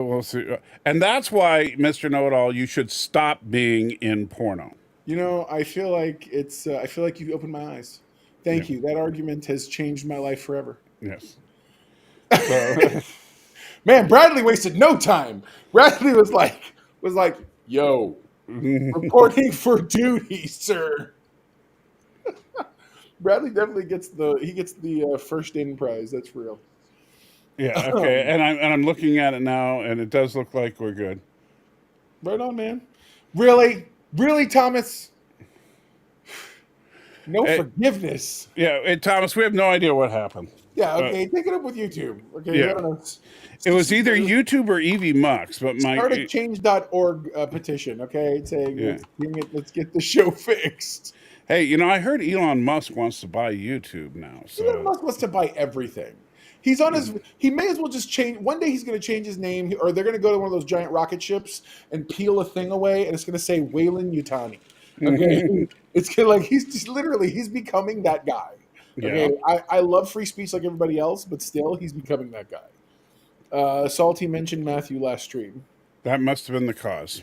We'll see. And that's why, Mr. Know-It-All, you should stop being in porno. You know, I feel like it's. I feel like you opened my eyes. Yeah. Thank you. That argument has changed my life forever. Yes. So, Man, Bradley wasted no time. Bradley was like, "Yo, reporting for duty, sir." Bradley definitely gets the first in prize. That's real. yeah. Okay. And I'm looking at it now, and it does look like we're good. Right on, man. Really, really, Thomas. No forgiveness. Yeah, Thomas, we have no idea what happened. Yeah, okay. Take it up with YouTube. Okay, Yeah. I don't know. It was either YouTube or Evie Mux, but Start a change.org petition, okay? Saying, Yeah. let's get the show fixed. Hey, I heard Elon Musk wants to buy YouTube now. Elon So Musk wants to buy everything. He's on his. He may as well just change. One day he's going to change his name, or they're going to go to one of those giant rocket ships and peel a thing away, and it's going to say Wayland Yutani. Okay, it's gonna, like he's becoming that guy. Okay, yeah. I love free speech like everybody else, but still, he's becoming that guy. Salty mentioned Matthew last stream. That must have been the cause.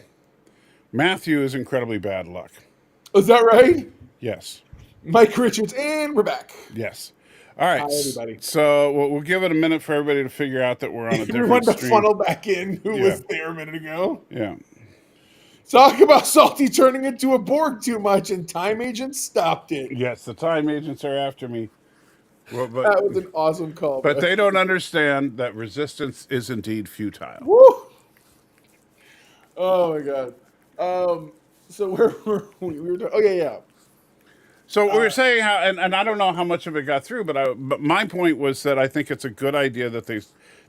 Matthew is incredibly bad luck. Is that right? Yes. Mike Richards, and we're back. Yes. All right. Hi, everybody. So we'll give it a minute for everybody to figure out that we're on a different Everyone to stream. funnel back in who was there a minute ago. Yeah. Talk about Salty turning into a Borg too much, and Time Agents stopped it. Yes, the time agents are after me. Well, That was an awesome call. But they don't understand that resistance is indeed futile. Woo! Oh my god. So where were we? We were. Oh yeah. So we were saying how, and I don't know how much of it got through, but my point was that I think it's a good idea that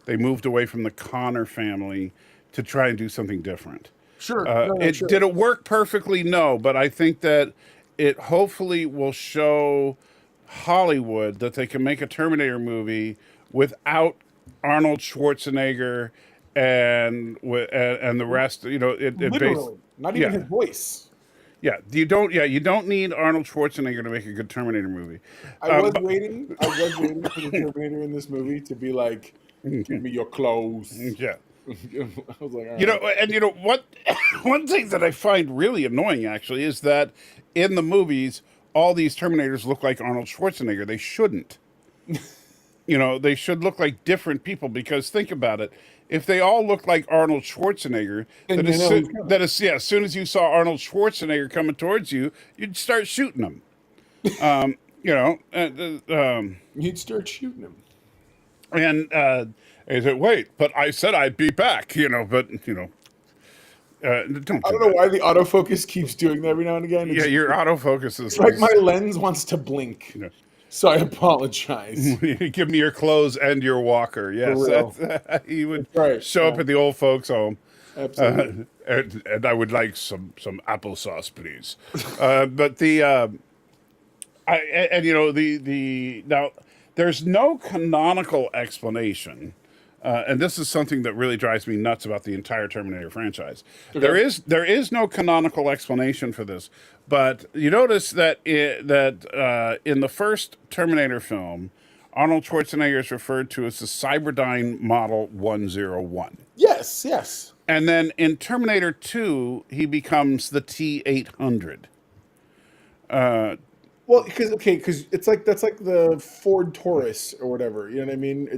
they moved away from the Connor family to try and do something different. Sure. Did it work perfectly? No, but I think that it hopefully will show Hollywood that they can make a Terminator movie without Arnold Schwarzenegger and the rest. Literally, not even his voice. Yeah, you don't need Arnold Schwarzenegger to make a good Terminator movie. I was waiting for the Terminator in this movie to be like, "Give me your clothes." Yeah. I was like, all right. And what? One thing that I find really annoying actually is that in the movies, all these Terminators look like Arnold Schwarzenegger. They shouldn't. They should look like different people because think about it. If they all look like Arnold Schwarzenegger, as soon as you saw Arnold Schwarzenegger coming towards you, you'd start shooting him. You'd start shooting him. And he said, "Wait, but I said I'd be back." Don't. I don't know why the autofocus keeps doing that every now and again. Your autofocus is like my lens wants to blink. So I apologize. Give me your clothes and your walker. Yes, he would show up at the old folks' home. Absolutely. And I would like some applesauce, please. But now there's no canonical explanation. And this is something that really drives me nuts about the entire Terminator franchise. Okay. There is no canonical explanation for this, but you notice that in the first Terminator film, Arnold Schwarzenegger is referred to as the Cyberdyne Model 101. Yes. And then in Terminator 2, he becomes the T800. Well, because it's like that's like the Ford Taurus or whatever. You know what I mean?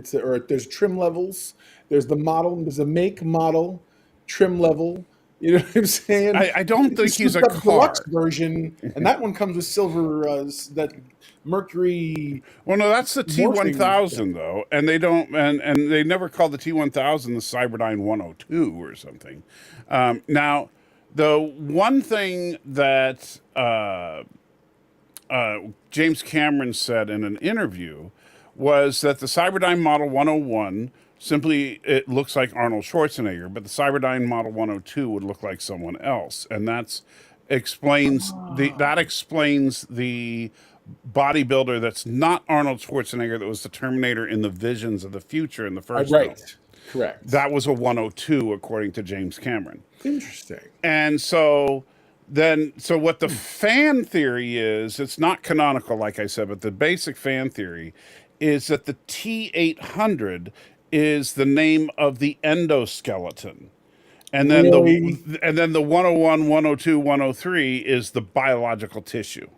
There's trim levels. There's the model. There's a make, model, trim level. You know what I'm saying? I don't think he's a car. Deluxe version, and that one comes with silver. That Mercury. Well, no, that's the T1000 though, and they don't, and they never called the T1000 the Cyberdyne 102 or something. Now, the one thing that James Cameron said in an interview was that the Cyberdyne Model 101 simply it looks like Arnold Schwarzenegger, but the Cyberdyne Model 102 would look like someone else, and that explains the bodybuilder that's not Arnold Schwarzenegger that was the Terminator in the Visions of the Future in the first film. Correct. That was a 102 according to James Cameron. Interesting. And so what the fan theory is, it's not canonical, like I said, but the basic fan theory is that the T800 is the name of the endoskeleton. Really? And then the 101, 102, 103 is the biological tissue.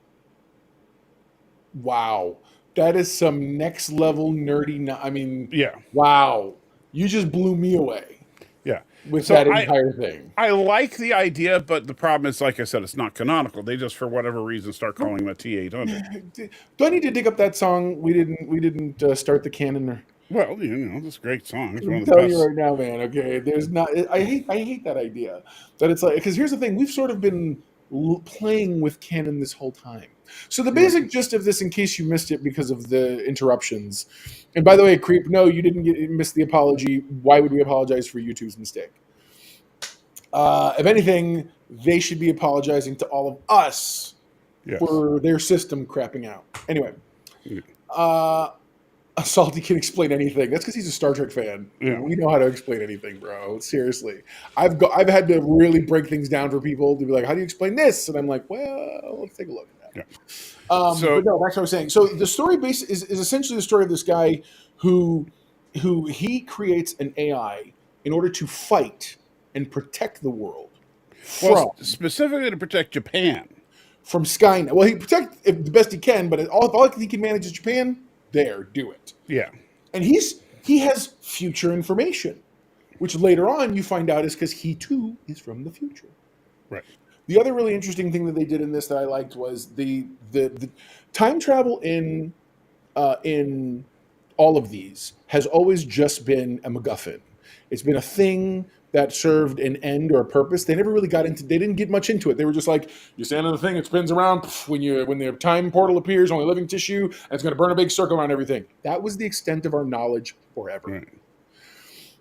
Wow. That is some next level nerdy. I mean, Yeah. wow. You just blew me away Yeah. with So that entire thing. I like the idea, but the problem is, like I said, it's not canonical. They just, for whatever reason, start calling it T800. Do I need to dig up that song? We didn't start the canon. Or... Well, you know, it's a great song. It's one I'm of the telling you best. right now, man. Okay, there's not. I hate that idea. That it's like, because here's the thing: we've sort of been playing with canon this whole time. So the basic gist of this, in case you missed it because of the interruptions, and by the way, creep, no, you didn't miss the apology. Why would we apologize for YouTube's mistake? If anything, they should be apologizing to all of us Yes. for their system crapping out. Anyway, Yeah. Salty can explain anything. That's because he's a Star Trek fan. Yeah. We know how to explain anything, bro. Seriously, I've had to really break things down for people to be like, "How do you explain this?" And I'm like, "Well, let's take a look at that." Yeah. But no, that's what I was saying. So the story base is essentially the story of this guy who he creates an AI in order to fight and protect the world Well, specifically to protect Japan. from Skynet. Well, he protects it the best he can, but all he can manage is Japan. There, do it. Yeah. And he has future information, which later on you find out is because he too is from the future. Right. The other really interesting thing that they did in this that I liked was the time travel in all of these has always just been a MacGuffin. It's been a thing that served an end or a purpose. They never really got into. They didn't get much into it. They were just like, you stand on the thing, it spins around. When the time portal appears, only living tissue, and it's going to burn a big circle around everything. That was the extent of our knowledge forever. Right.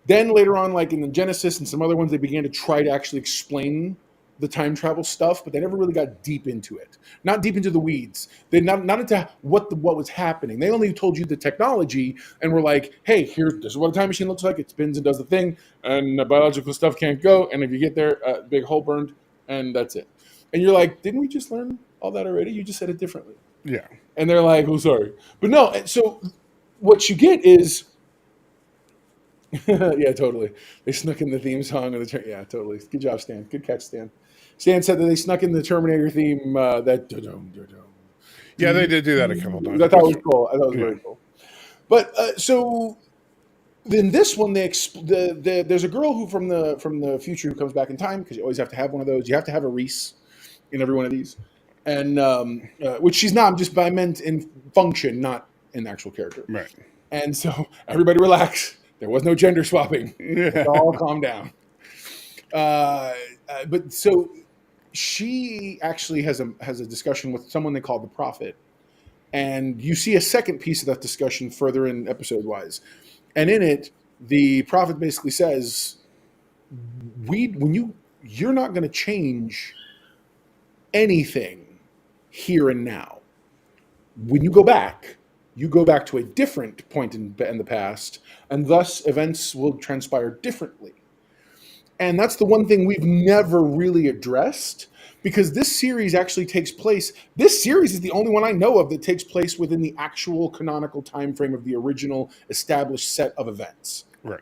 Then later on, like in the Genesis and some other ones, they began to try to actually explain the time travel stuff, but they never really got deep into it. Not deep into the weeds. They not into what was happening. They only told you the technology and were like, hey, this is what a time machine looks like. It spins and does the thing, and the biological stuff can't go. And if you get there, big hole burned, and that's it. And you're like, didn't we just learn all that already? You just said it differently. Yeah. And they're like, oh, sorry. But no, and so what you get is yeah, totally. They snuck in the theme song of the yeah, totally. Good job, Stan. Good catch, Stan. Stan said that they snuck in the Terminator theme. Yeah, they did do that a couple times. I thought it was cool. I thought it was very cool. But so in this one, there's a girl who from the future who comes back in time, because you always have to have one of those. You have to have a Reese in every one of these, and which she's not. I meant in function, not in actual character. Right. And so everybody relax. There was no gender swapping. Yeah. All calm down. But so she actually has a discussion with someone they call the Prophet, and you see a second piece of that discussion further in episode wise, and in it the Prophet basically says, you're not going to change anything here and now. When you go back to a different point in the past, and thus events will transpire differently. And that's the one thing we've never really addressed, because this series actually takes place. This series is the only one I know of that takes place within the actual canonical time frame of the original established set of events. Right.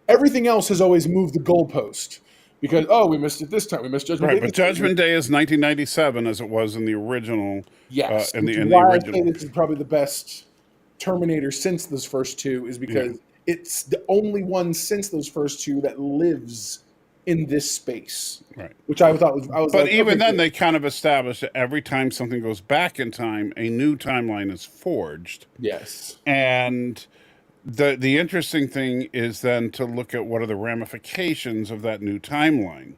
Everything else has always moved the goalpost. Because, we missed it this time. We missed Judgment Day. Right, but Judgment Day is 1997 as it was in the original. Yes. In the why original. I say this is probably the best Terminator since those first two, is because it's the only one since those first two that lives in this space. Right. Which I thought was. But like, even okay, then, good. they kind of established that every time something goes back in time, a new timeline is forged. Yes. And the interesting thing is then to look at what are the ramifications of that new timeline.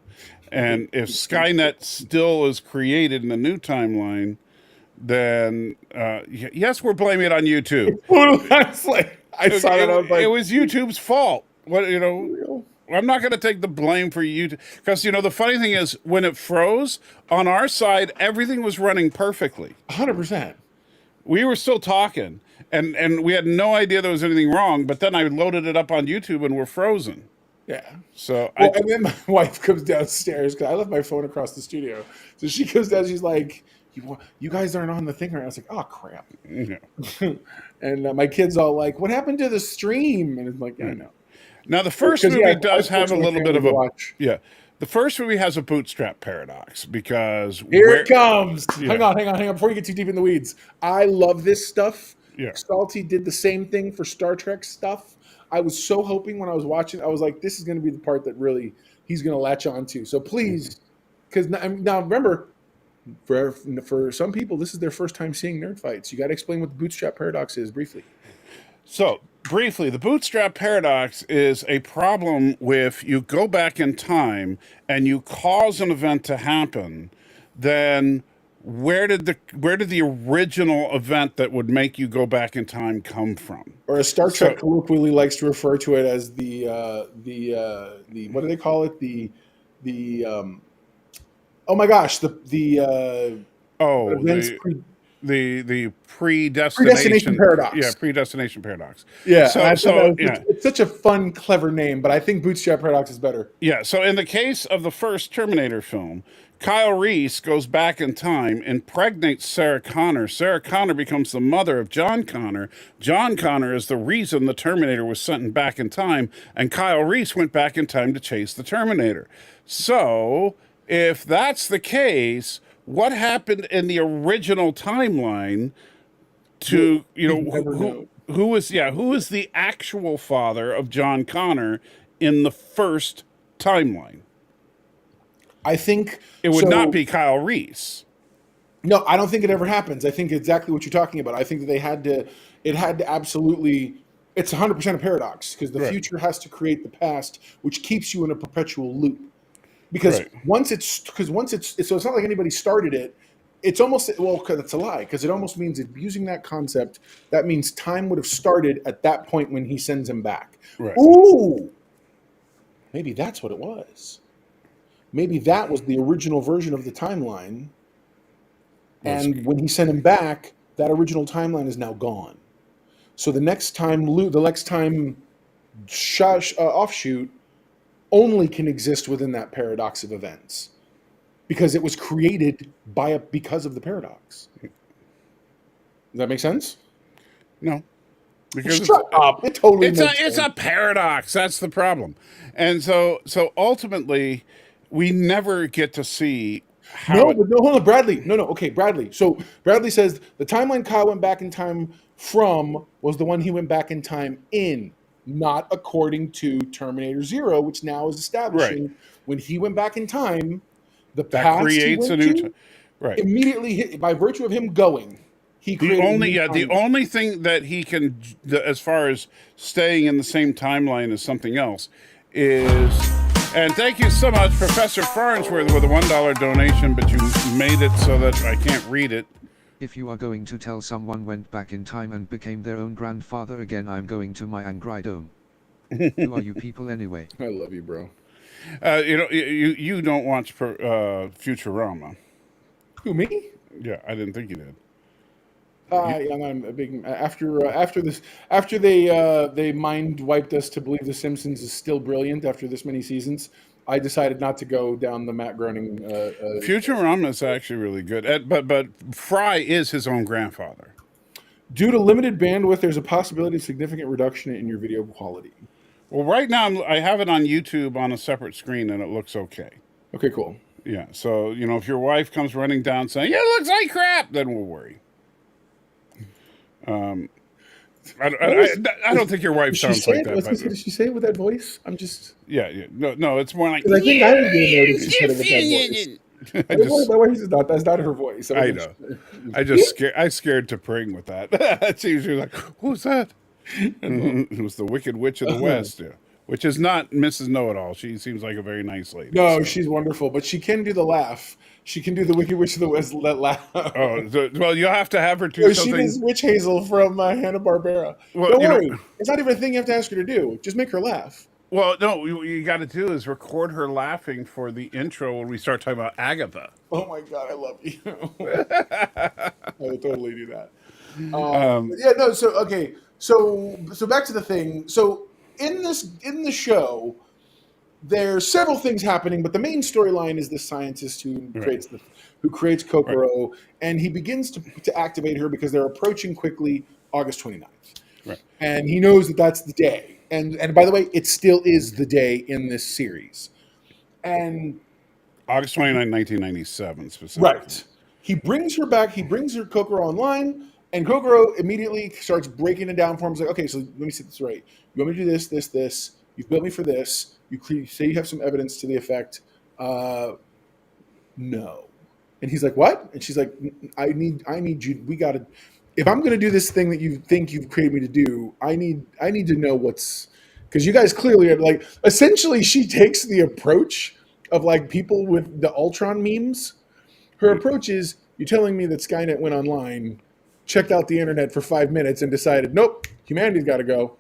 And if Skynet still is created in the new timeline, then yes, we're blaming it on YouTube. Honestly, I saw that. I was like, it was YouTube's fault. I'm not going to take the blame for YouTube, because the funny thing is, when it froze on our side, everything was running perfectly. 100%. We were still talking, and we had no idea there was anything wrong. But then I loaded it up on YouTube, and we're frozen. Yeah. So and then my wife comes downstairs, because I left my phone across the studio. So she goes down. She's like, You guys aren't on the thing right now. I was like, oh crap. Yeah. And my kids all like, what happened to the stream? And it's like, yeah, I know. Now the first 'Cause, movie I does have a forced my little bit family of to a watch. yeah. The first movie has a bootstrap paradox because Here it comes. Yeah. Hang on. Before you get too deep in the weeds, I love this stuff. Yeah. Salty did the same thing for Star Trek stuff. I was so hoping when I was watching, I was like, this is going to be the part that really he's going to latch on to. So please, because now remember, for some people, this is their first time seeing Nerd Fights. You got to explain what the bootstrap paradox is briefly. So, briefly, the bootstrap paradox is a problem with you go back in time and you cause an event to happen, then where did the original event that would make you go back in time come from? Or as Star Trek colloquially likes to refer to it as the what do they call it? Oh my gosh, the predestination paradox. Yeah, predestination paradox. Yeah, so it's such a fun, clever name, but I think bootstrap paradox is better. Yeah, so in the case of the first Terminator film, Kyle Reese goes back in time, impregnates Sarah Connor. Sarah Connor becomes the mother of John Connor. John Connor is the reason the Terminator was sent back in time, and Kyle Reese went back in time to chase the Terminator. So, if that's the case, what happened in the original timeline to, who is the actual father of John Connor in the first timeline? I think it would not be Kyle Reese. No, I don't think it ever happens. I think exactly what you're talking about. I think that it had to absolutely, it's 100% a paradox because the future has to create the past, which keeps you in a perpetual loop. Because once it's so it's not like anybody started it. It's almost, that's a lie, because it almost means that using that concept, that means time would have started at that point when he sends him back. Right. Ooh, maybe that's what it was. Maybe that was the original version of the timeline. And when he sent him back, that original timeline is now gone. So the next time offshoot only can exist within that paradox of events. Because it was created because of the paradox. Does that make sense? No. Because shut up. It totally makes sense. It's a paradox. That's the problem. And so ultimately, we never get to see how... hold on, Bradley. No. Okay, Bradley. So Bradley says the timeline Kyle went back in time from was the one he went back in time in, not according to Terminator Zero, which now is establishing when he went back in time... That creates a new time. Right. Immediately, by virtue of him going, he created the only thing that he can, as far as staying in the same timeline as something else, is. And thank you so much, Professor Farnsworth, with a $1 donation, but you made it so that I can't read it. If you are going to tell someone went back in time and became their own grandfather again, I'm going to my angry dome. Who are you people anyway? I love you, bro. You don't watch Futurama. Who, me? Yeah, I didn't think you did. I'm a big after they mind wiped us to believe The Simpsons is still brilliant after this many seasons. I decided not to go down the Matt Groening. Futurama is actually really good, but Fry is his own grandfather. Due to limited bandwidth, there's a possibility of significant reduction in your video quality. Well, right now I have it on YouTube on a separate screen, and it looks okay. Okay, cool. Yeah, so if your wife comes running down saying, "Yeah, it looks like crap," then we'll worry. I don't think your wife sounds like that. Did she say it with that voice? I'm just. Yeah. No, it's more like. I think I was going to notice she said it with that voice. My wife is not. That's not her voice. I know. I scared to pring with that. She was like, "Who's that?" It was the Wicked Witch of the West, which is not Mrs. Know-It-All. She seems like a very nice lady. No, she's wonderful, but she can do the laugh. She can do the Wicked Witch of the West laugh. Well, you'll have to have her do something. She does Witch Hazel from Hanna-Barbera. Well, don't worry. It's not even a thing you have to ask her to do. Just make her laugh. Well, no, what you got to do is record her laughing for the intro when we start talking about Agatha. Oh, my God, I love you. I would totally do that. So back to the thing. So in the show, there's several things happening, but the main storyline is the scientist who creates Kokoro, and he begins to activate her because they're approaching quickly August 29th. Right. And he knows that that's the day. And by the way, it still is the day in this series. And August 29, 1997, specifically. right. He brings her back. He brings her Kokoro online, and Kokoro immediately starts breaking it down for him. He's like, okay, so let me set this right. You want me to do this, this, this. You've built me for this. You say you have some evidence to the effect. No. And he's like, what? And she's like, I need you. We got to. If I'm going to do this thing that you think you've created me to do, I need to know what's, because you guys clearly are like, essentially she takes the approach of like people with the Ultron memes. Her approach is, you're telling me that Skynet went online, checked out the internet for 5 minutes and decided, nope, humanity's got to go.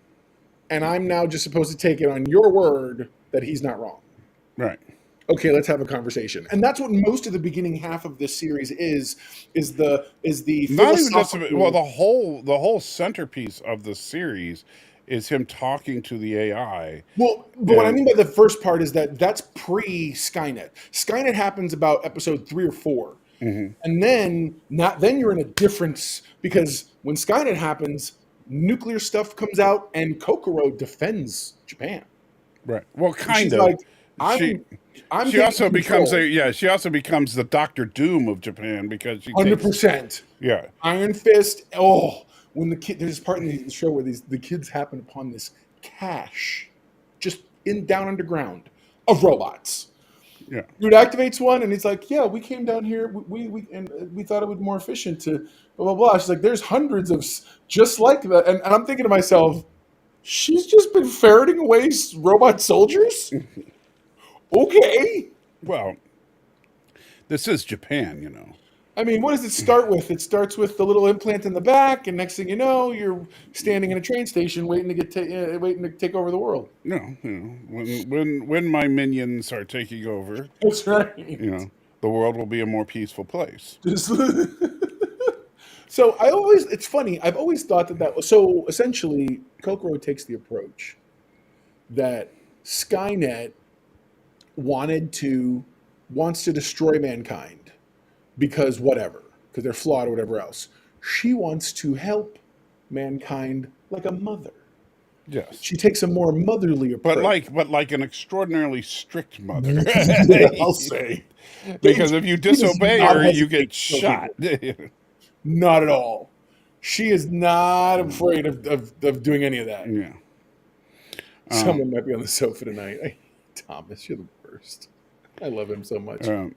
And I'm now just supposed to take it on your word that he's not wrong. Right. Okay, let's have a conversation. And that's what most of the beginning half of this series is the Not even just philosophical. well, the whole centerpiece of the series is him talking to the AI. Well, but what I mean by the first part is that that's pre-Skynet. Skynet happens about episode 3 or 4. And then you're in a difference, because when Skynet happens, nuclear stuff comes out and Kokoro defends Japan. Right. Well, kind She's of. like, she also becomes she also becomes the Doctor Doom of Japan, because she 100%. Yeah. Iron Fist. Oh, when the kid, there's a part in the show where the kids happen upon this cache, just down underground, of robots. Yeah. Dude activates one, and he's like, "Yeah, we came down here. We thought it would be more efficient to blah blah blah." She's like, "There's hundreds of just like that," and I'm thinking to myself, she's just been ferreting away robot soldiers. Okay. Well, this is Japan, you know. I mean, what does it start with? It starts with the little implant in the back, and next thing you know, you're standing in a train station waiting to take over the world. No, you know, when my minions are taking over, That's right. you know, the world will be a more peaceful place. So it's funny. I've always thought that was so. Essentially, Kokoro takes the approach that Skynet wants to destroy mankind because they're flawed or whatever else. She wants to help mankind like a mother. Yes. She takes a more motherly approach. But like an extraordinarily strict mother. I'll say. Because if you disobey her, you get shot. Not at all. She is not afraid of doing any of that. Yeah. Someone might be on the sofa tonight. Thomas, you're the worst. I love him so much. Here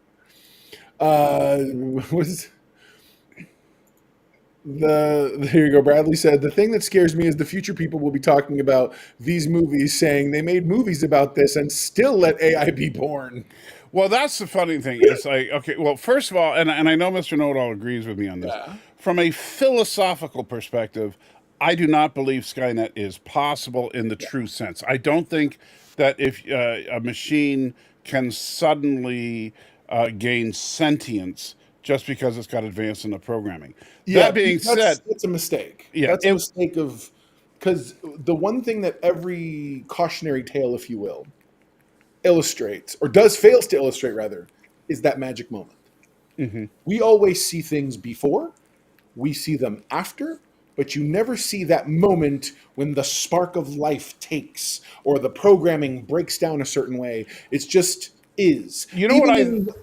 you go. Bradley said, the thing that scares me is the future people will be talking about these movies, saying they made movies about this and still let AI be born. Well, that's the funny thing. It's like, okay, well, first of all, and I know Mr. Know-It-All agrees with me on this. Yeah. From a philosophical perspective, I do not believe Skynet is possible in the true sense. I don't think that if a machine can suddenly gain sentience just because it's got advanced in the programming. Yeah, that being said, it's a mistake. Yeah, that's a mistake because the one thing that every cautionary tale, if you will, illustrates, or fails to illustrate rather, is that magic moment. Mm-hmm. We always see things before, we see them after, but you never see that moment when the spark of life takes or the programming breaks down a certain way. It's just is. You know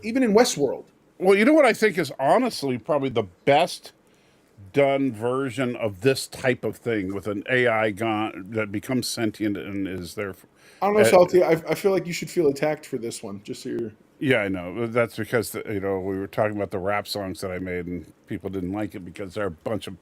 even in Westworld. Well, you know what I think is honestly probably the best done version of this type of thing, with an AI that becomes sentient and is there. I don't know, Salty. I feel like you should feel attacked for this one, just so you're. Yeah, I know. That's because, we were talking about the rap songs that I made, and people didn't like it because they're a bunch of,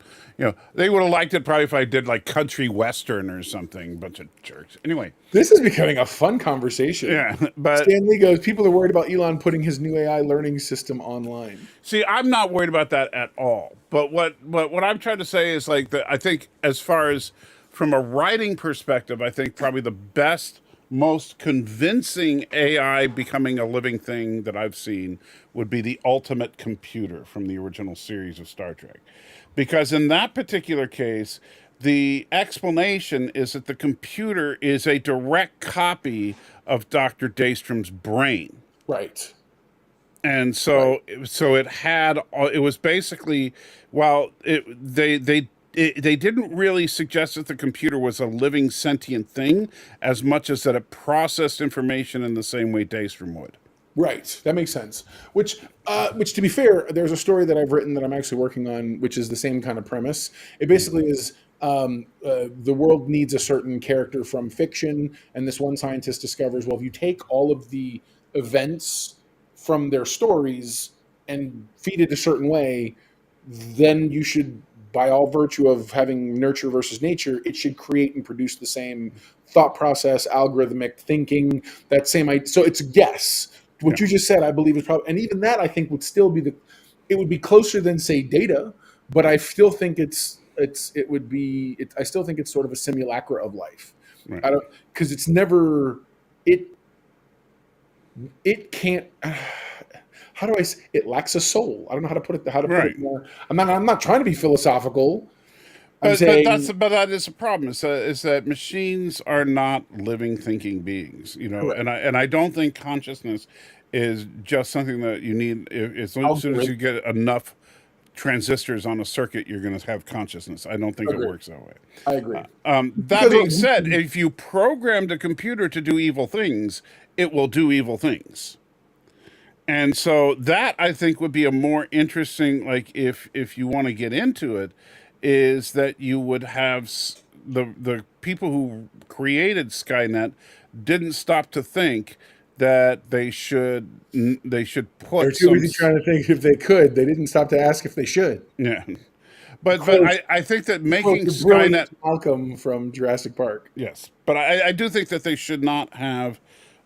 they would have liked it probably if I did like country western or something. Bunch of jerks. Anyway, this is becoming a fun conversation. Yeah, but Stanley goes, people are worried about Elon putting his new AI learning system online. See, I'm not worried about that at all. But what I'm trying to say is like that. I think as far as from a writing perspective, I think probably the best, most convincing AI becoming a living thing that I've seen would be the Ultimate Computer from the original series of Star Trek. Because in that particular case, the explanation is that the computer is a direct copy of Dr. Daystrom's brain. Right. And so, it was basically, well, they didn't really suggest that the computer was a living sentient thing as much as that it processed information in the same way Daystrom would. Right, that makes sense. Which, to be fair, there's a story that I've written that I'm actually working on, which is the same kind of premise. It basically is the world needs a certain character from fiction, and this one scientist discovers, well, if you take all of the events from their stories and feed it a certain way, then you should, by all virtue of having nurture versus nature, it should create and produce the same thought process, algorithmic thinking, that same idea. So it's a guess. What you just said, I believe, is probably, and even that, I think, would still be it would be closer than, say, data, but I still think I still think it's sort of a simulacra of life. Right. Because it's never, it can't, how do I say, it lacks a soul. I don't know how to put it, put it more. I'm not trying to be philosophical. But that is a problem. Is that machines are not living, thinking beings, Correct. and I don't think consciousness is just something that you need. As soon as you get enough transistors on a circuit, you're going to have consciousness. I don't think it works that way. I agree. That being said, if you programmed a computer to do evil things, it will do evil things. And so that, I think, would be a more interesting, like, if you want to get into it, is that you would have the people who created Skynet didn't stop to think that they should put. They're too busy trying to think if they could. They didn't stop to ask if they should. Yeah, but I think that making Skynet, Malcolm from Jurassic Park. Yes, but I do think that they should not have.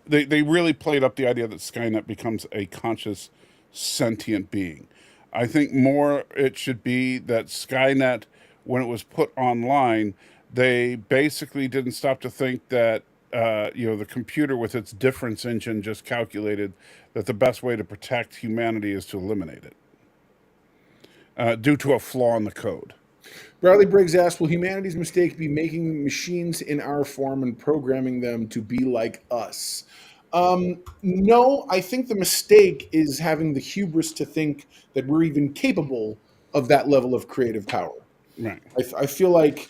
They really played up the idea that Skynet becomes a conscious, sentient being. I think more it should be that Skynet, when it was put online, they basically didn't stop to think that the computer with its difference engine just calculated that the best way to protect humanity is to eliminate it due to a flaw in the code. Bradley Briggs asked, will humanity's mistake be making machines in our form and programming them to be like us? No, I think the mistake is having the hubris to think that we're even capable of that level of creative power. Right. I feel like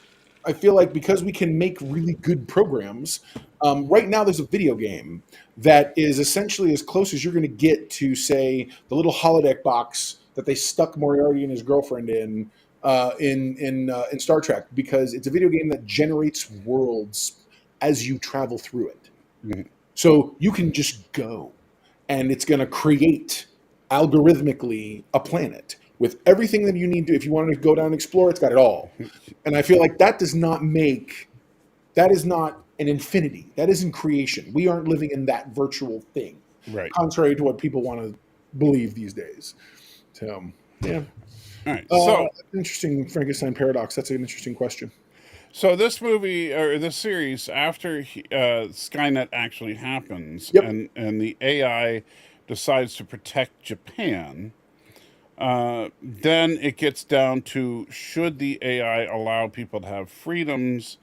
because we can make really good programs, right now there's a video game that is essentially as close as you're going to get to, say, the little holodeck box that they stuck Moriarty and his girlfriend in Star Trek, because it's a video game that generates worlds as you travel through it. Mm-hmm. So you can just go, and it's going to create algorithmically a planet with everything that you need to. If you want to go down and explore, it's got it all. And I feel like that is not an infinity. That isn't creation. We aren't living in that virtual thing, right? Contrary to what people want to believe these days. So, yeah. All right. So interesting Frankenstein paradox. That's an interesting question. So this movie or this series, after Skynet actually happens, yep. and the AI decides to protect Japan, then it gets down to, should the AI allow people to have freedoms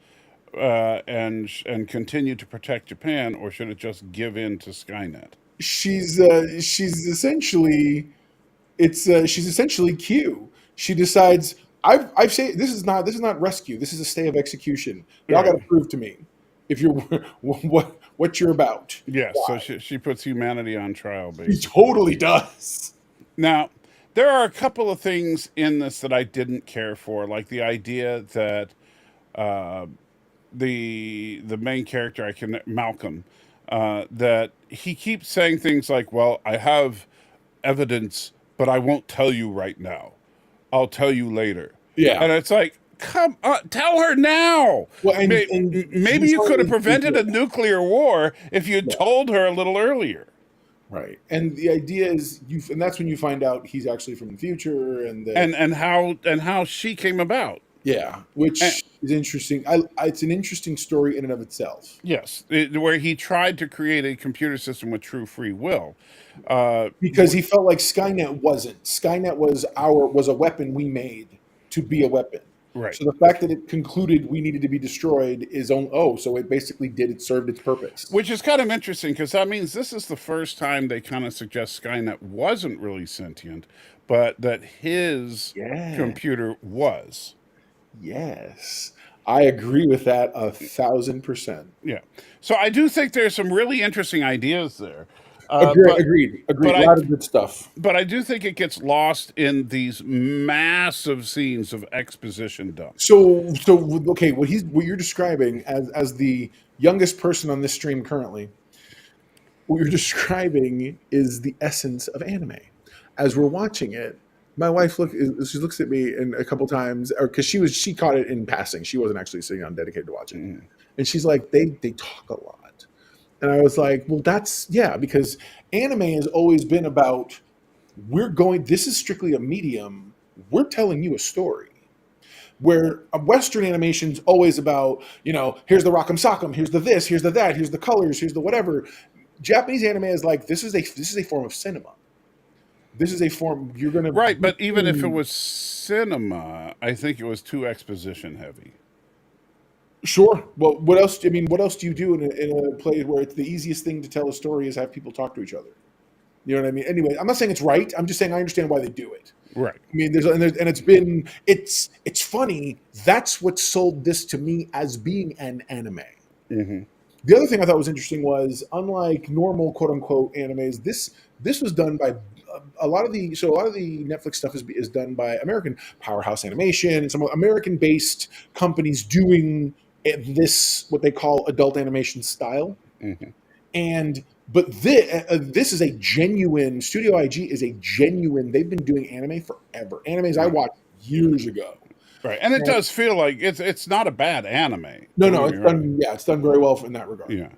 and continue to protect Japan, or should it just give in to Skynet? She's essentially Q. She decides, I've said this is not rescue. This is a stay of execution. Y'all got to prove to me if you're what you're about. Yes. Why? So she puts humanity on trial, basically. She totally does. Now, there are a couple of things in this that I didn't care for, like the idea that the main character, Malcolm, that he keeps saying things like, "Well, I have evidence, but I won't tell you right now. I'll tell you later." Yeah. And it's like, come on, tell her now. Well, maybe you could have prevented a nuclear war if you'd told her a little earlier. Right. And the idea is and that's when you find out he's actually from the future, and how she came about. Yeah, which is interesting. It's an interesting story in and of itself. Yes, where he tried to create a computer system with true free will. Because he felt like Skynet wasn't. Skynet was a weapon we made to be a weapon. Right. So the fact that it concluded we needed to be destroyed is so it basically it served its purpose. Which is kind of interesting because that means this is the first time they kind of suggest Skynet wasn't really sentient, but that his Yeah. computer was. Yes. I agree with that 1,000%. Yeah. So I do think there's some really interesting ideas there. Agreed. but A I lot of good stuff. but I do think it gets lost in these massive scenes of exposition dump. So okay, what you're describing as the youngest person on this stream currently, what you're describing is the essence of anime. As we're watching it, my wife she looks at me and a couple times, or because she caught it in passing. She wasn't actually sitting down dedicated to watching, and she's like, they talk a lot, and I was like, well, because anime has always been about this is strictly a medium. We're telling you a story. Where a Western animation's always about, here's the rock'em sock'em, here's the this, here's the that, here's the colors, here's the whatever. Japanese anime is like, this is a form of cinema. This is a form you're gonna Right, but even if it was cinema, I think it was too exposition heavy. Sure. Well, what else? I mean, what else do you do in a play where it's the easiest thing to tell a story is have people talk to each other? You know what I mean? Anyway, I'm not saying it's right. I'm just saying I understand why they do it. Right. I mean, it's funny. That's what sold this to me as being an anime. Mm-hmm. The other thing I thought was interesting was, unlike normal quote unquote animes, this was done by a lot of the Netflix stuff is done by American Powerhouse Animation and some American based companies doing this what they call adult animation style. Mm-hmm. But this is a genuine Studio IG is a genuine. They've been doing anime forever. Animes I watched years ago. Right, and it does feel like it's not a bad anime. No, it's done. Yeah, it's done very well in that regard. Yeah,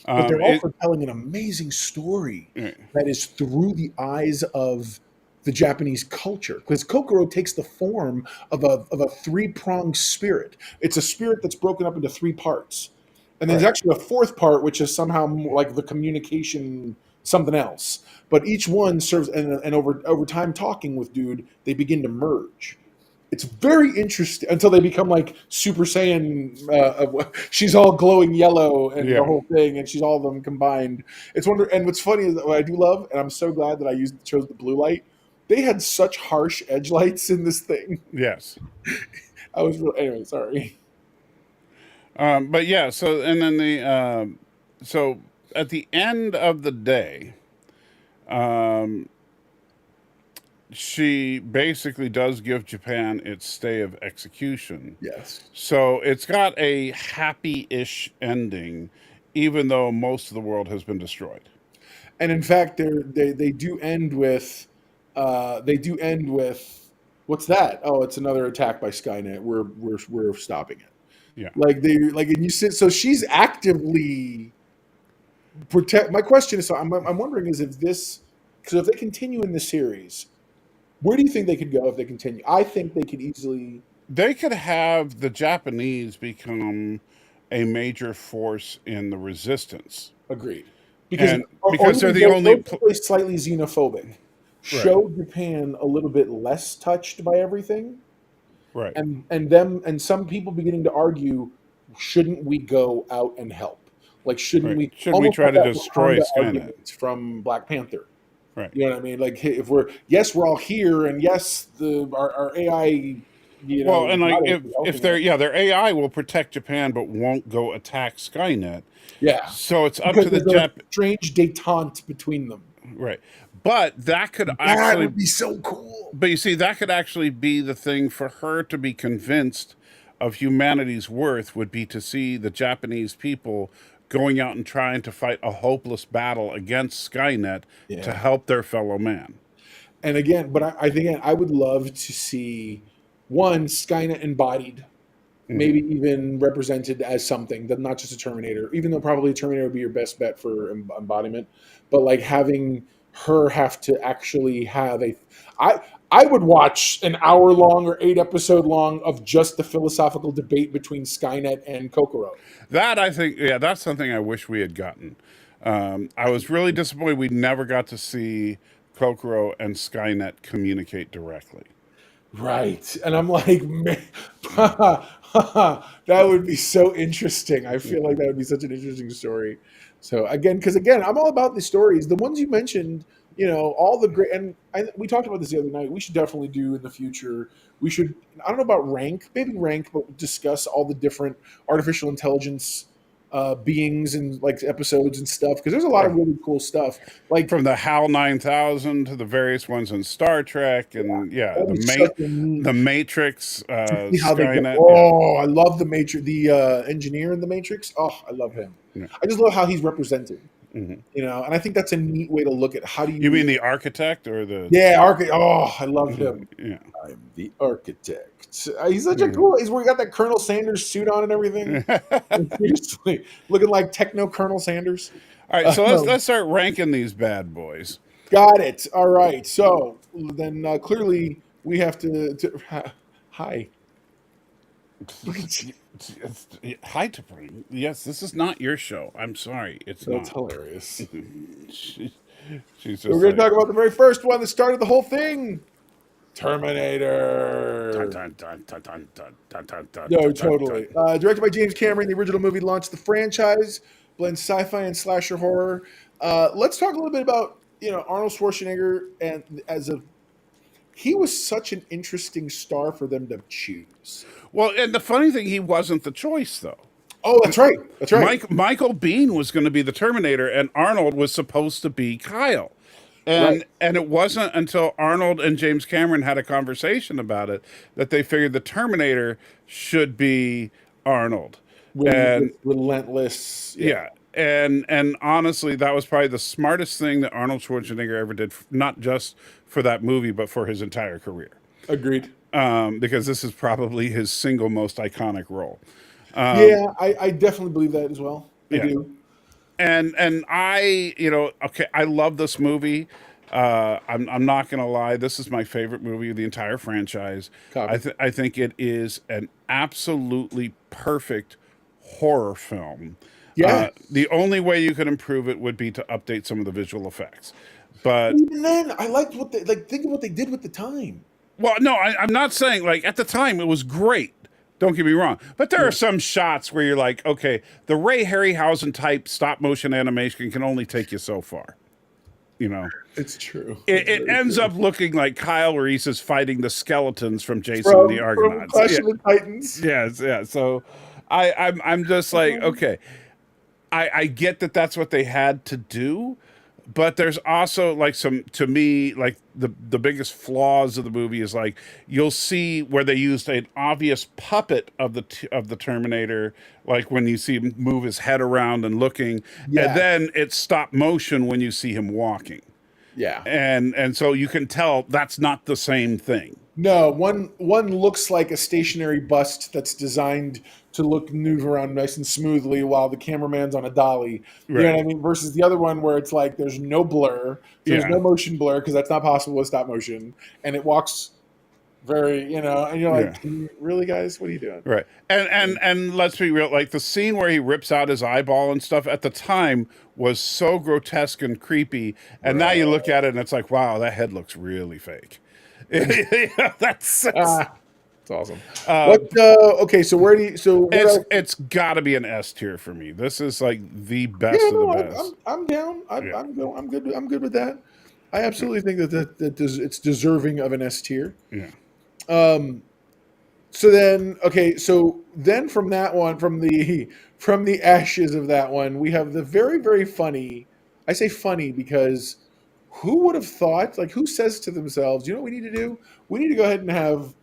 but they're also telling an amazing story that is through the eyes of the Japanese culture. Because Kokoro takes the form of a three-pronged spirit. It's a spirit that's broken up into three parts. And there's actually a fourth part, which is somehow more like the communication, something else. But each one serves, and over time talking with dude, they begin to merge. It's very interesting until they become like Super Saiyan. She's all glowing yellow and the whole thing, and she's all of them combined. And what's funny is what I do love, and I'm so glad that I chose the blue light. They had such harsh edge lights in this thing. Yes. Anyway, sorry. But yeah, so and then so at the end of the day, she basically does give Japan its stay of execution. Yes. So it's got a happy-ish ending, even though most of the world has been destroyed. And in fact, they do end with what's that? Oh, it's another attack by Skynet. We're stopping it. Yeah. And you sit. So she's actively protect. My question is, so I'm wondering is if they continue in the series, where do you think they could go if they continue? I think they could easily. They could have the Japanese become a major force in the resistance. Agreed. Because they're the only slightly xenophobic. Show Japan a little bit less touched by everything. Right. And some people beginning to argue, shouldn't we go out and help? Like, shouldn't we try to destroy Skynet from Black Panther? Right. You know what I mean? Like, if we're all here, and yes, our AI. Well, and like if their AI will protect Japan, but won't go attack Skynet. Yeah. So it's up to the strange détente between them. Right. But that could that would be so cool. But you see, that could actually be the thing for her to be convinced of humanity's worth, would be to see the Japanese people going out and trying to fight a hopeless battle against Skynet to help their fellow man. And again, but I would love to see one Skynet embodied, maybe even represented as something, that not just a Terminator, even though probably a Terminator would be your best bet for embodiment, but like having her have to actually have I would watch an hour-long or 8-episode-long of just the philosophical debate between Skynet and Kokoro. That, I think, that's something I wish we had gotten. I was really disappointed we never got to see Kokoro and Skynet communicate directly. Right. And I'm like, man, that would be so interesting. I feel like that would be such an interesting story. So again, because again, I'm all about the stories. The ones you mentioned, all the great, and we talked about this the other night. We should definitely do in the future. We should, I don't know about maybe rank, but discuss all the different artificial intelligence beings and like episodes and stuff, because there's a lot of really cool stuff. Like From the HAL 9000 to the various ones in Star Trek, and that'd be such a neat the Matrix, see how they go. Skynet. Oh, I love the Matrix, the engineer in the Matrix. Oh, I love him. Yeah. I just love how he's represented. Mhm. And I think that's a neat way to look at how do You mean the architect or the? yeah, architect. Oh, I love him. Yeah. I'm the architect. He's such a cool. He's where he got that Colonel Sanders suit on and everything. Seriously, looking like techno Colonel Sanders. All right, so let's start ranking these bad boys. Got it. All right. So then clearly we have to hi. Hi to bring. Yes, this is not your show. I'm sorry, it's That's not. hilarious. She's just. So we're going to talk about the very first one that started the whole thing. Terminator. No, totally. Directed by James Cameron, the original movie launched the franchise, blends sci-fi and slasher horror. Let's talk a little bit about Arnold Schwarzenegger, and he was such an interesting star for them to choose. Well, and the funny thing, he wasn't the choice though. Oh, that's right. That's right. Michael Biehn was going to be the Terminator, and Arnold was supposed to be Kyle. And it wasn't until Arnold and James Cameron had a conversation about it that they figured the Terminator should be Arnold. And Relentless. yeah. And honestly, that was probably the smartest thing that Arnold Schwarzenegger ever did, not just for that movie, but for his entire career. Agreed. Because this is probably his single most iconic role. I definitely believe that as well. I do. And I, okay, I love this movie. I'm not gonna lie, this is my favorite movie of the entire franchise. I think it is an absolutely perfect horror film. Yeah. The only way you could improve it would be to update some of the visual effects. But even then, I liked what they think of what they did with the time. Well, no, I'm not saying like at the time it was great. Don't get me wrong. But there are some shots where you're like, okay, the Ray Harryhausen type stop motion animation can only take you so far. It's true. It ends up looking like Kyle Reese is fighting the skeletons from Jason and the Argonauts. Clash of the Titans. Yes, yeah. So I'm just like, okay, I get that that's what they had to do. But there's also like to me, like the biggest flaws of the movie is like you'll see where they used an obvious puppet of the Terminator, like when you see him move his head around and looking, and then it's stop motion when you see him walking. Yeah, and so you can tell that's not the same thing. No, one looks like a stationary bust that's designed to move around nice and smoothly while the cameraman's on a dolly. You know what I mean? Versus the other one where it's like there's no blur, there's no motion blur because that's not possible with stop motion, and it walks very, and you're like, really, guys, what are you doing? Right. And let's be real, like the scene where he rips out his eyeball and stuff at the time was so grotesque and creepy, and now you look at it and it's like, wow, that head looks really fake. That's it's awesome. Okay, so where do you? So it's got to be an S tier for me. This is like the best of the best. I'm down. I'm good. I'm good with that. I absolutely think that it's deserving of an S tier. Yeah. So then from that one, from the ashes of that one, we have the very, very funny. I say funny because who would have thought? Like, who says to themselves, you know what we need to do? We need to go ahead and have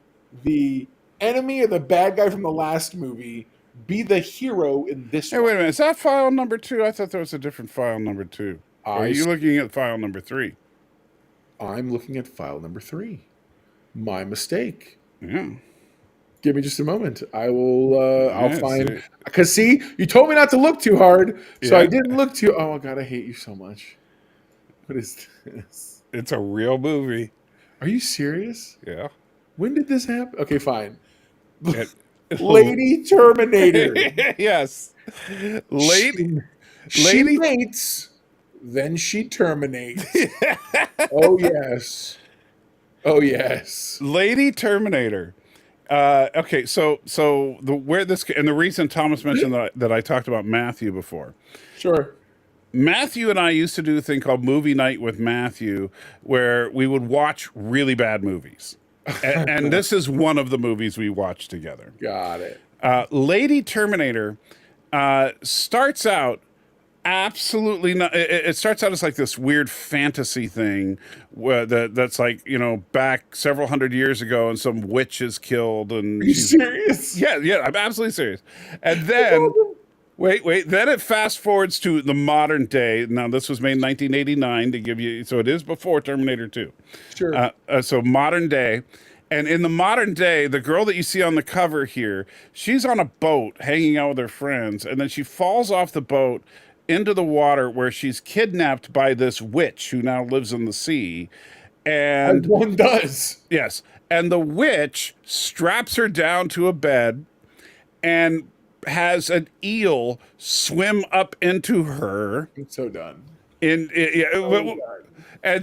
the enemy or the bad guy from the last movie be the hero in this one. Wait a minute. Is that file number 2? I thought there was a different file number 2. Are you looking at file number 3? I'm looking at file number 3. My mistake. Yeah. Give me just a moment. I will. I'll find. Because see, you told me not to look too hard, so I didn't look too. Oh God, I hate you so much. What is this? It's a real movie. Are you serious? Yeah. When did this happen? Okay, fine. Lady Terminator. Yes. Lady mates, then she terminates. Oh yes. Oh yes. Lady Terminator. Okay, so the reason Thomas mentioned that I talked about Matthew before. Sure. Matthew and I used to do a thing called Movie Night with Matthew, where we would watch really bad movies, and this is one of the movies we watched together. Got it. Lady Terminator starts out absolutely not. It starts out as like this weird fantasy thing that's like, back several hundred years ago, and some witch is killed, and Are you serious? yeah, I'm absolutely serious. And then wait, then it fast forwards to the modern day. Now this was made in 1989 to give you, so it is before Terminator 2. Sure. So modern day. And in the modern day, the girl that you see on the cover here, she's on a boat hanging out with her friends, and then she falls off the boat into the water where she's kidnapped by this witch who now lives in the sea. And As one does. yes, and the witch straps her down to a bed and has an eel swim up into her. I'm so done. And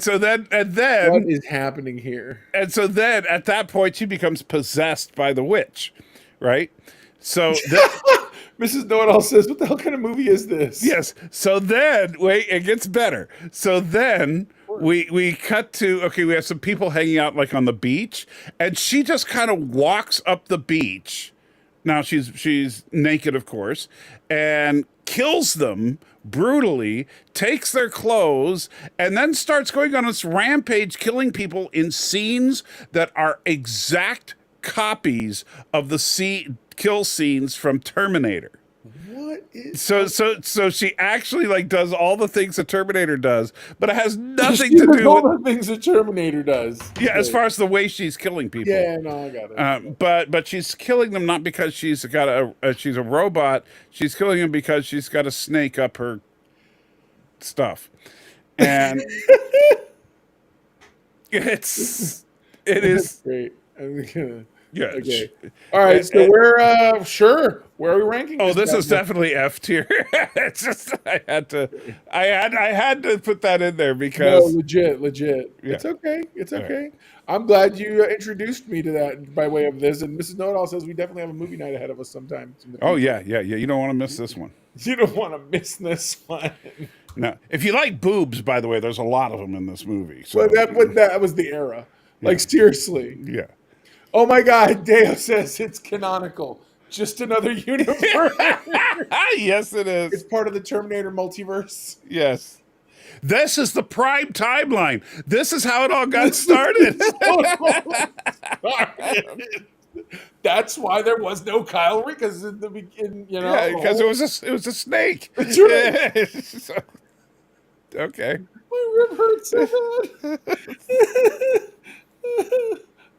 so then What is happening here? and so then at that point she becomes possessed by the witch, right? So Mrs. Know-It-All says, "What the hell kind of movie is this?" yes. So then, wait, it gets better. So then we cut to, okay, we have some people hanging out like on the beach, and she just kind of walks up the beach. Now she's naked, of course, and kills them brutally, takes their clothes, and then starts going on this rampage, killing people in scenes that are exact copies of the kill scenes from Terminator. What is So she actually like does all the things that Terminator does, but it has nothing She to does do all with, the things that Terminator does. as far as the way she's killing people. Yeah, no, I got it. But she's killing them not because she's a robot. She's killing them because she's got a snake up her stuff, and it is Great. I'm gonna. yeah. Okay. All right. So we're sure. Where are we ranking? Oh, this is guy? definitely F tier. It's just I had to put that in there because No, legit. Yeah. It's okay. It's All okay. I'm glad you introduced me to that by way of this. And Mrs. Know-It-All says we definitely have a movie night ahead of us sometime. oh yeah. You don't want to miss this one. You don't want to miss this one. No, if you like boobs, by the way, there's a lot of them in this movie. So But that was the era. Like seriously. yeah. Oh my God, Deo says it's canonical. Just another universe. Yes, it It's is. part of the Terminator multiverse. Yes. This is the prime timeline. This is how it all got started. That's why there was no Kyle because in the beginning, Yeah, because it was a snake. That's right. So, okay. My rib hurts so bad.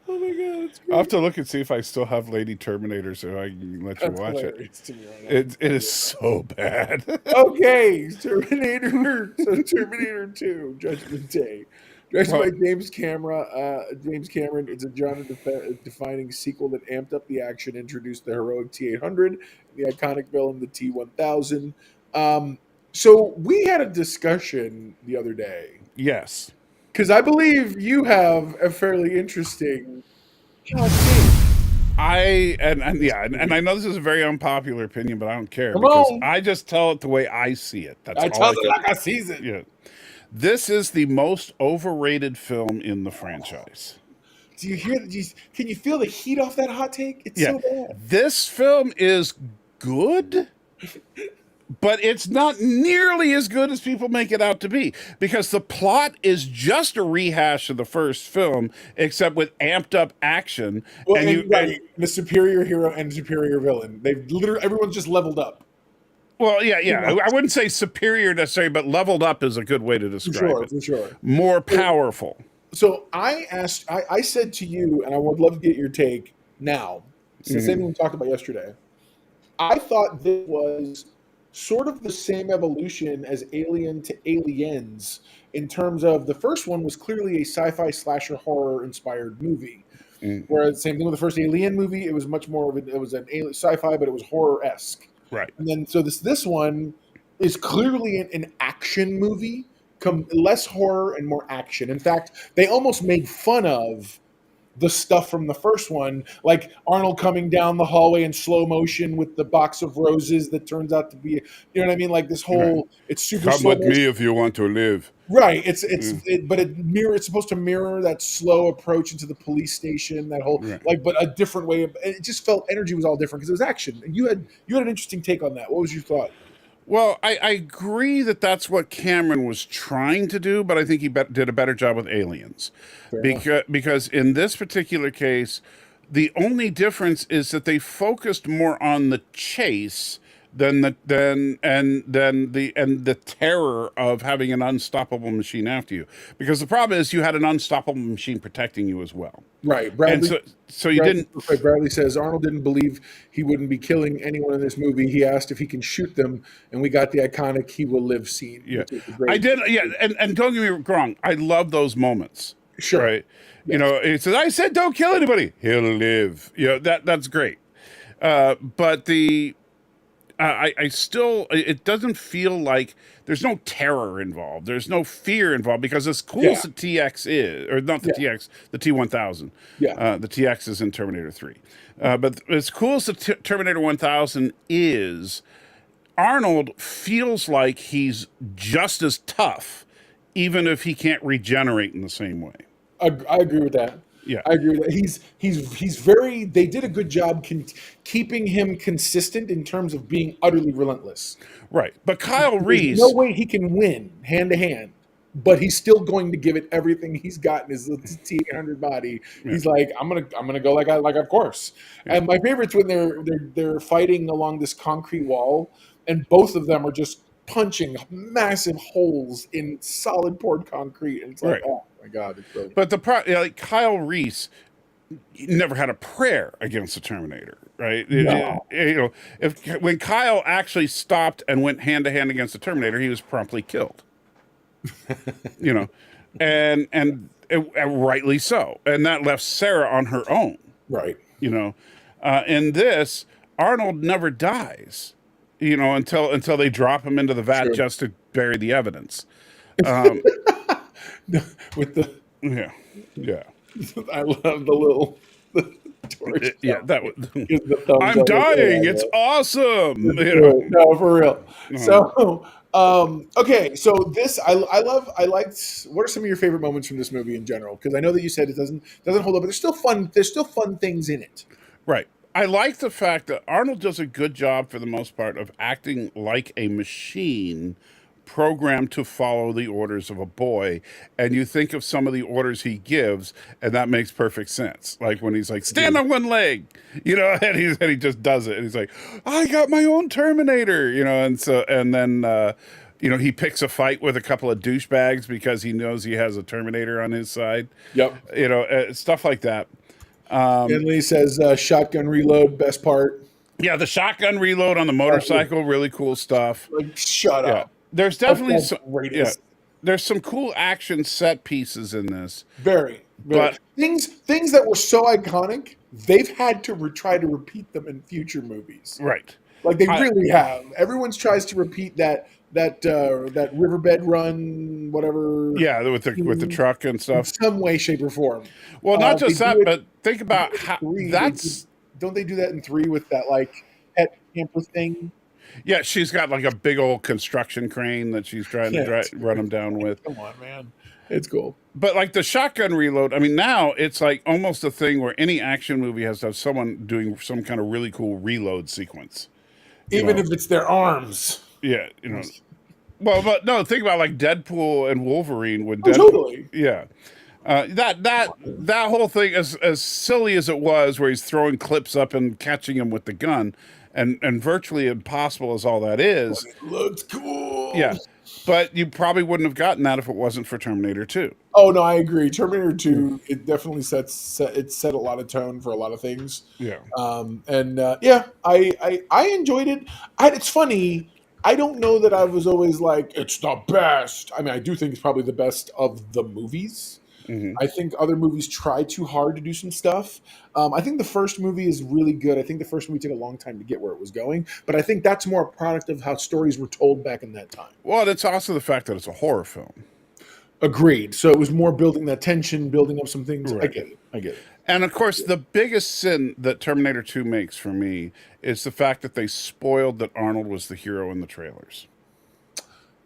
Oh my God, it's great. I'll have to look and see if I still have Lady Terminator so I can let you That's watch it. hilarious to me right now. It is so bad. Okay, Terminator. So Terminator 2, Judgment Day. Directed by James Cameron, it's a genre-defining sequel that amped up the action, introduced the heroic T-800, the iconic villain, the T-1000. So we had a discussion the other day, Yes. because I believe you have a fairly interesting hot take. And I know this is a very unpopular opinion, but I don't care Come because on. I just tell it the way I see it. That's I all tell I it can- like I sees it. Yeah. This is the most overrated film in the franchise. Do you hear? Can you feel the heat off that hot take? It's so bad. This film is good, but it's not nearly as good as people make it out to be because the plot is just a rehash of the first film, except with amped up action. Well, and the superior hero and superior villain. They've literally everyone's just leveled up. Well, yeah. I wouldn't say superior necessarily, but leveled up is a good way to describe it. For sure. More powerful. So I said to you, and I would love to get your take now, since Mm-hmm. anyone talked about yesterday. I thought this was sort of the same evolution as Alien to Aliens in terms of the first one was clearly a sci-fi slasher horror inspired movie. Whereas same thing with the first Alien movie, it was much more of it was an alien sci-fi, but it was horror-esque. Right. And then so this one is clearly an action movie, less horror and more action. In fact, they almost made fun of the stuff from the first one, like Arnold coming down the hallway in slow motion with the box of roses that turns out to be, you know what I mean? Like this whole, it's super Come slow with motion. me if you want to live. Right. It's supposed to mirror that slow approach into the police station, that whole but a different way of, it just felt energy was all different because it was action. And you had an interesting take on that. What was your thought? Well, I agree that that's what Cameron was trying to do, but I think he did a better job with Aliens, because in this particular case, the only difference is that they focused more on the chase than the terror of having an unstoppable machine after you. Because the problem is you had an unstoppable machine protecting you as well. Right, Bradley. And so you didn't. Bradley says Arnold didn't believe he wouldn't be killing anyone in this movie. He asked if he can shoot them, and we got the iconic "He will live" scene. Yeah, I did. Yeah, and don't get me wrong. I love those moments. Sure. Right. Yes. You know, it says, "I said don't kill anybody. He'll live." You know, that's great. But I still, it doesn't feel like there's no terror involved. There's no fear involved, because as cool as the TX is, or not the TX, the T1000. Yeah. The TX is in Terminator 3. But as cool as the Terminator 1000 is, Arnold feels like he's just as tough, even if he can't regenerate in the same way. I agree with that. Yeah, I agree with that. He's very. They did a good job keeping him consistent in terms of being utterly relentless. Right, but Kyle Reese, no way he can win hand to hand, but he's still going to give it everything he's got in his T-800 body. Yeah. He's like, I'm gonna go like of course. Yeah. And my favorite's when they're fighting along this concrete wall, and both of them are just punching massive holes in solid poured concrete, and it's like, oh my god, it's brilliant. But like Kyle Reese never had a prayer against the Terminator, right? No. You know, when Kyle actually stopped and went hand to hand against the Terminator, he was promptly killed. You know, and rightly so, and that left Sarah on her own. Right. You know, in this, Arnold never dies. You know, until they drop him into the vat just to bury the evidence. With the yeah. I love the little torch. Yeah, that was. I'm dying. It's awesome. You know? No, for real. So, okay. So this, I liked. What are some of your favorite moments from this movie in general? Because I know that you said it doesn't hold up, but there's still fun. There's still fun things in it. Right. I like the fact that Arnold does a good job, for the most part, of acting like a machine programmed to follow the orders of a boy. And you think of some of the orders he gives, and that makes perfect sense. Like when he's like, stand on one leg, you know, and he just does it. And he's like, I got my own Terminator, you know, and then you know, he picks a fight with a couple of douchebags because he knows he has a Terminator on his side. Yep. You know, stuff like that. And Lee says shotgun reload, best part. Yeah, the shotgun reload on the motorcycle, really cool stuff. Like, shut up. There's definitely there's some cool action set pieces in this. Very. But things that were so iconic, they've had to try to repeat them in future movies. Right. Like they really have. Everyone tries to repeat that riverbed run, whatever. Yeah, with the truck and stuff. In some way, shape, or form. Well, not just that, but think about how don't they do that in 3 with that like pet camper thing? Yeah, she's got like a big old construction crane that she's trying to run him down with. Come on, man. It's cool. But like the shotgun reload, I mean, now it's like almost a thing where any action movie has to have someone doing some kind of really cool reload sequence. Even if it's their arms. Yeah, you know. Well, but no, think about like Deadpool and Wolverine when totally. Yeah. That whole thing, as silly as it was, where he's throwing clips up and catching him with the gun, and virtually impossible as all that is. But it looks cool. Yeah. But you probably wouldn't have gotten that if it wasn't for Terminator 2. Oh, no, I agree. Terminator 2, it definitely set a lot of tone for a lot of things. Yeah. I enjoyed it. It's funny. I don't know that I was always like, it's the best. I mean, I do think it's probably the best of the movies. I think other movies try too hard to do some stuff. I think the first movie is really good. I think the first movie took a long time to get where it was going, but I think that's more a product of how stories were told back in that time. Well, it's also the fact that it's a horror film. Agreed. So it was more building that tension, building up some things. I Right. get it. I get it. And of course, the biggest sin that Terminator 2 makes for me is the fact that they spoiled that Arnold was the hero in the trailers.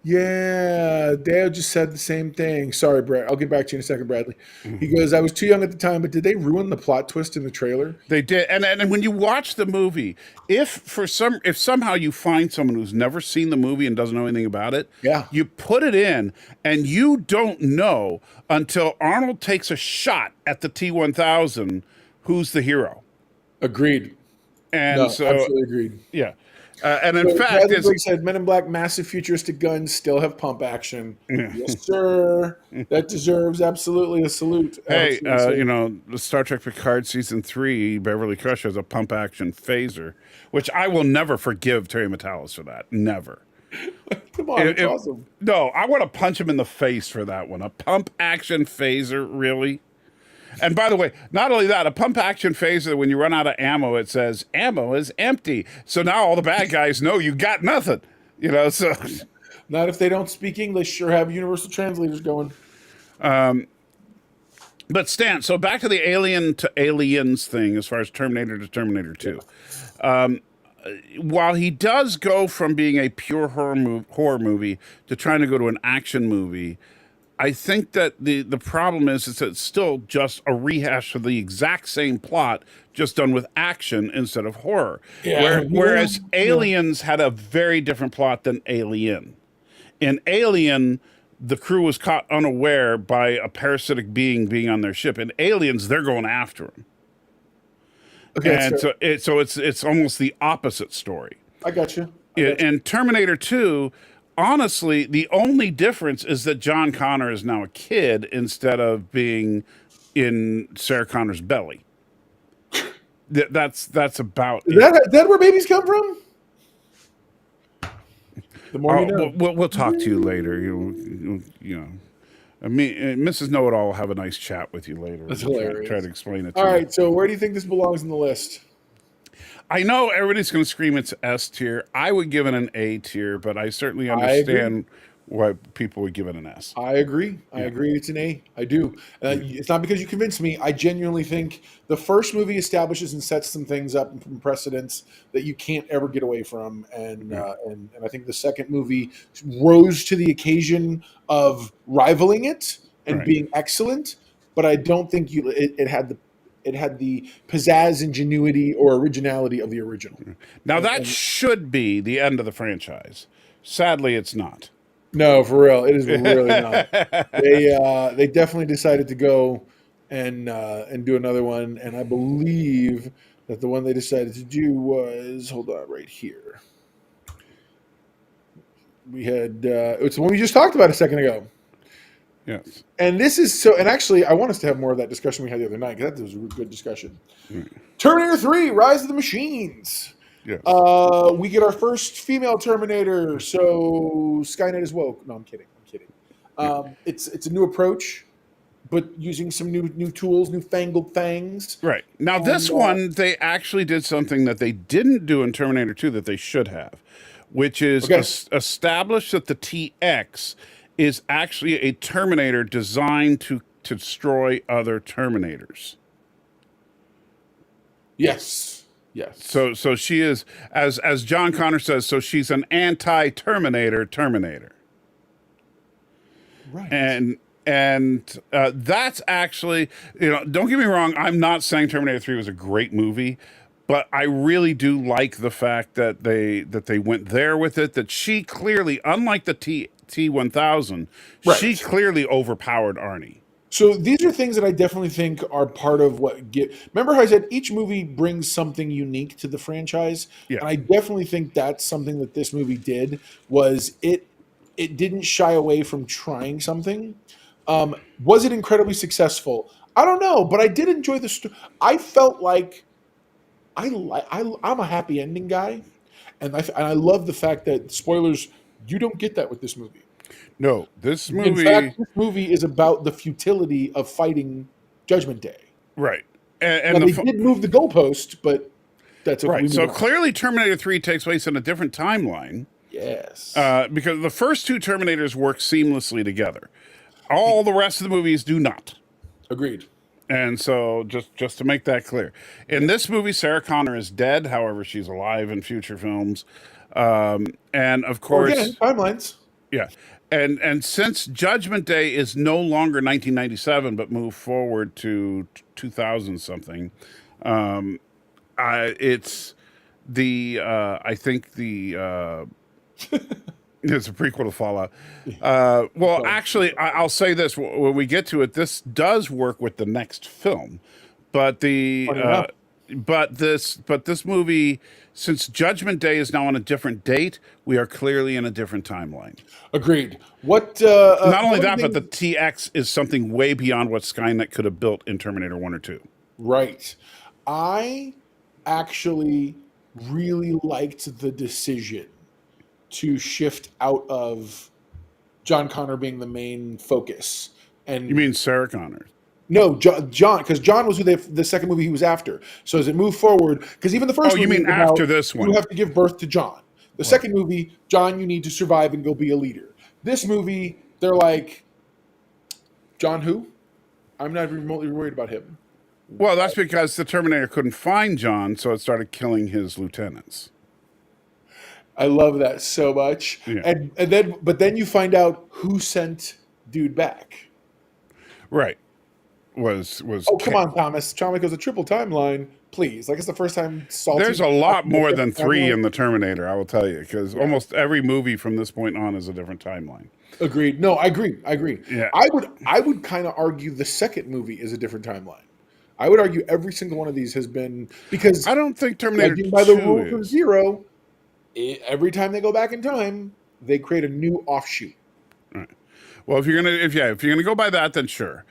Yeah, Dale just said the same thing. Sorry, Brad. I'll get back to you in a second, Bradley. He goes, I was too young at the time, but did they ruin the plot twist in the trailer? They did, and when you watch the movie, if somehow you find someone who's never seen the movie and doesn't know anything about it, Yeah. you put it in, and you don't know until Arnold takes a shot at the T-1000 who's the hero. Agreed. And No, so, absolutely agreed. yeah, and in So fact, Bradley it's, Briggs said Men in Black massive futuristic guns still have pump action. Yes, sir. That deserves absolutely a salute. hey, Absolutely. the Star Trek Picard season 3, Beverly Crusher has a pump action phaser, which I will never forgive Terry Metalis for that. Never. Come on, it's awesome. No, I want to punch him in the face for that one. A pump action phaser, really? And by the way, not only that, a pump action phaser, when you run out of ammo, it says ammo is empty. So now all the bad guys know you got nothing. So Not if they don't speak English. Sure have universal translators going. but Stan, so back to the Alien to Aliens thing as far as Terminator to Terminator 2. While he does go from being a pure horror movie to trying to go to an action movie, I think that the problem is that it's still just a rehash of the exact same plot, just done with action instead of horror. Yeah. Whereas Yeah. Aliens had a very different plot than Alien. In Alien, the crew was caught unaware by a parasitic being on their ship. In Aliens, they're going after him. Okay, And so so it's almost the opposite story. I got you. In Terminator 2, honestly, the only difference is that John Connor is now a kid instead of being in Sarah Connor's belly. That's about Is it. that where babies come from? The more you know. We'll talk to you later. I mean, Mrs. Know-It-All will have a nice chat with you later. That's We'll hilarious. Try to explain it to All you. right, so where do you think this belongs in the list? I know everybody's going to scream it's S tier. I would give it an A tier, but I certainly agree. understand why people would give it an S. I agree. I agree. It's an A. I do. It's not because you convinced me. I genuinely think the first movie establishes and sets some things up from precedents that you can't ever get away from, and I think the second movie rose to the occasion of rivaling it and Right. being excellent. But I don't think it had the pizzazz, ingenuity, or originality of the original. Now, that should be the end of the franchise. Sadly, it's not. No, for real, it is really not. They definitely decided to go and do another one, and I believe that the one they decided to do was right here. We had it's the one we just talked about a second ago. Yes. And this is so. And actually, I want us to have more of that discussion we had the other night because that was a good discussion. Terminator 3: Rise of the Machines. Yes. We get our first female Terminator, so Skynet is woke. No, I'm kidding. It's a new approach, but using some new tools, newfangled things. Right. Now, this one, they actually did something that they didn't do in Terminator 2 that they should have, which is establish that the TX is actually a Terminator designed to destroy other Terminators. Yes. So she is, as John Connor says, so she's an anti-Terminator Terminator. Right. And that's actually, don't get me wrong, I'm not saying Terminator 3 was a great movie, but I really do like the fact that they went there with it, that she clearly, unlike the T-1000, she clearly overpowered Arnie. So these are things that I definitely think are part of remember how I said each movie brings something unique to the franchise? Yeah. And I definitely think that's something that this movie did, was it didn't shy away from trying something. Was it incredibly successful? I don't know, but I did enjoy the story. I felt like I'm a happy ending guy, and I love the fact that, spoilers, you don't get that with this movie. No, this In movie, fact, this movie is about the futility of fighting Judgment Day. right? Now And they did move the goalpost, but that's okay. We right. So move on. clearly, Terminator 3 takes place in a different timeline Yes. because the first two Terminators work seamlessly together. All the rest of the movies do not. Agreed. And so, just to make that clear, in this movie, Sarah Connor is dead. However, she's alive in future films, and of Well, again, course, timelines. yeah. And since Judgment Day is no longer 1997, but moved forward to 2000 something, it's the I think the it's a prequel to Fallout. Well, actually, I'll say this: when we get to it, this does work with the next film, but Funny enough. but this movie, since Judgment Day is now on a different date, we are clearly in a different timeline. Agreed. What? Not only one that, but thing- the TX is something way beyond what Skynet could have built in Terminator 1 or 2. Right. I actually really liked the decision to shift out of John Connor being the main focus. And You mean Sarah Connor? no, John, because John was who the second movie he was after. So as it moved forward, because even the first Oh, you movie mean was about, after this one? you have to give birth to John. The second movie, John, you need to survive and go be a leader. This movie, they're like, John who? I'm not remotely worried about him. Well, that's because the Terminator couldn't find John, so it started killing his lieutenants. I love that so much. Yeah. But then you find out who sent dude back. Right. Was Oh, come on, Thomas. John Wick goes a triple timeline. Please. Like it's the first time Salty. There's a lot more than three timeline. in the Terminator, I will tell you, because almost every movie from this point on is a different timeline. Agreed. No, I agree. Yeah. I would kind of argue the second movie is a different timeline. I would argue every single one of these has been because I don't think Terminator judging by the 2 rules of is. Zero, every time they go back in time, they create a new offshoot. Well, if you're gonna go by that, then sure.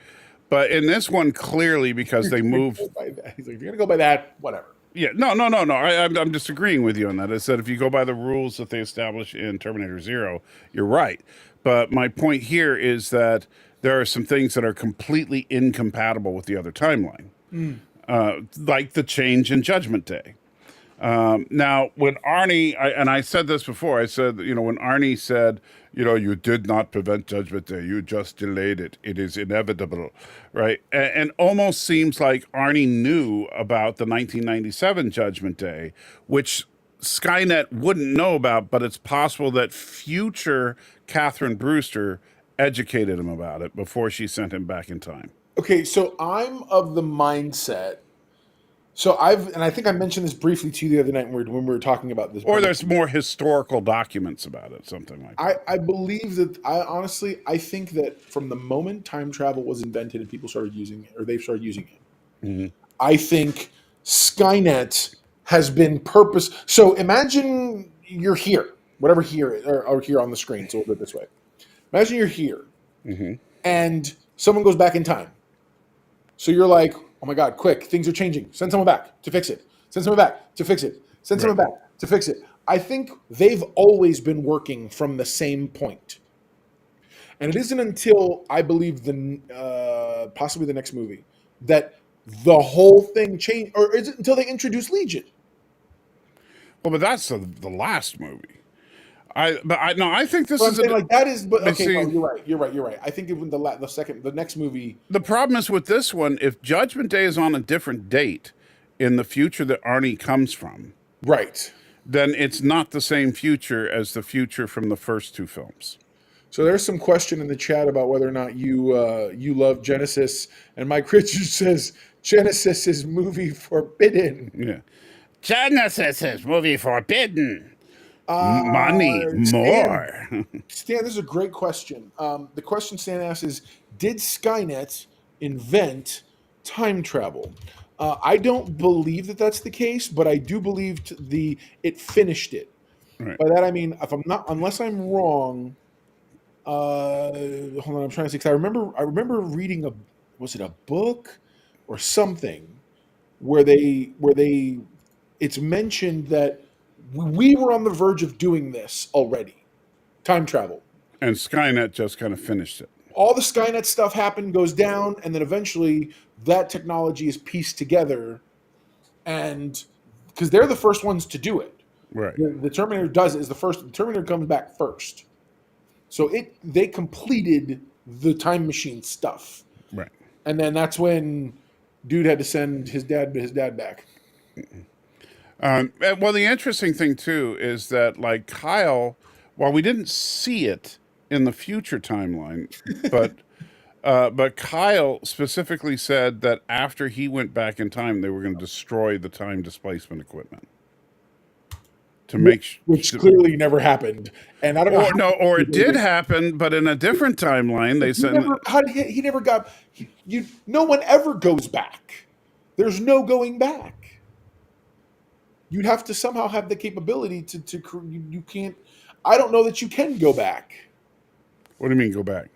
But in this one, clearly because they moved. He's like, if you're gonna go by that, whatever. Yeah, no. I'm disagreeing with you on that. I said if you go by the rules that they establish in Terminator Zero, you're right. But my point here is that there are some things that are completely incompatible with the other timeline, like the change in Judgment Day. Now, when Arnie, and I said this before, I said, when Arnie said, you did not prevent Judgment Day, you just delayed it. It is inevitable, right? And almost seems like Arnie knew about the 1997 Judgment Day, which Skynet wouldn't know about, but it's possible that future Catherine Brewster educated him about it before she sent him back in time. Okay, so I'm of the mindset. So I think I mentioned this briefly to you the other night when we were talking about this. Or there's more historical documents about it, something like that. I believe that I think that from the moment time travel was invented and people started using it, or they started using it, I think Skynet has been purpose. So imagine you're here, whatever here or here on the screen. So we'll do it this way. Imagine you're here, and someone goes back in time. So you're like, oh my God, quick, things are changing. Send someone back to fix it. Send someone back to fix it. Send someone back to fix it. I think they've always been working from the same point. And it isn't until, I believe, possibly the next movie, that the whole thing changed, or is it until they introduce Legion? Well, but that's the last movie. I think this But I'm is saying, like, that is, but okay, see- no, you're right. I think even the next movie, the problem is with this one. If Judgment Day is on a different date in the future that Arnie comes from, right. then it's not the same future as the future from the first two films. So there's some question in the chat about whether or not you love Genesis, and Mike Richards says Genesis is movie forbidden. Yeah, Genesis is movie forbidden. Money more. Stan, this is a great question. The question Stan asks is, did Skynet invent time travel? I don't believe that that's the case, but I do believe it finished it. Right. By that I mean, unless I'm wrong. Hold on, I'm trying to see. 'Cause I remember reading was it a book or something where it's mentioned that we were on the verge of doing this already, time travel. And Skynet just kind of finished it. All the Skynet stuff happened, goes down, and then eventually that technology is pieced together, and because they're the first ones to do it. Right. The Terminator does it is the first. The Terminator comes back first, so they completed the time machine stuff, Right. and then that's when dude had to send his dad back. Well, the interesting thing too is that like Kyle, while we didn't see it in the future timeline, but Kyle specifically said that after he went back in time, they were going to destroy the time displacement equipment to make Which clearly never happened, and I don't know. Or it did happen, but in a different timeline. They said he never got. No one ever goes back. There's no going back. You'd have to somehow have the capability to you can't. I don't know that you can go back. What do you mean go back?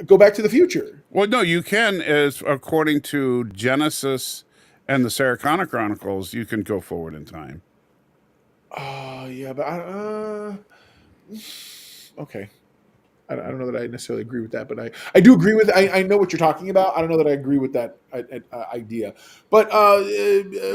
Go back to the future. Well, no, you can, as according to Genesis and the Sarah Connor Chronicles, you can go forward in time. Yeah, but okay. I don't know that I necessarily agree with that, but I do agree with. I know what you're talking about. I don't know that I agree with that idea. But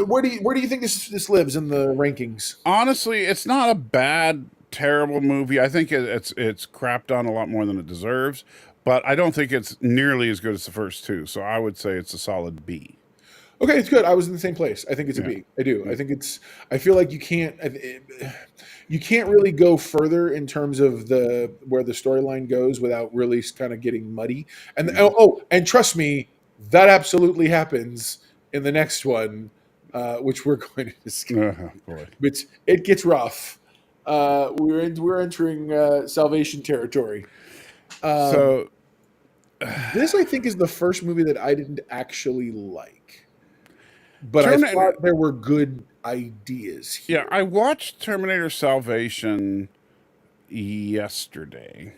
where do you think this lives in the rankings? Honestly, it's not a bad, terrible movie. I think it's crapped on a lot more than it deserves, but I don't think it's nearly as good as the first two. So I would say it's a solid B. Okay, it's good. I was in the same place. I think it's a B. I do. I think it's. I feel like you can't really go further in terms of where the storyline goes without really kind of getting muddy. And and trust me, that absolutely happens in the next one, which we're going to discuss. Oh, boy. But it gets rough. We're entering Salvation territory. So this, I think, is the first movie that I didn't actually like. But I thought there were good ideas here. Yeah, I watched Terminator Salvation yesterday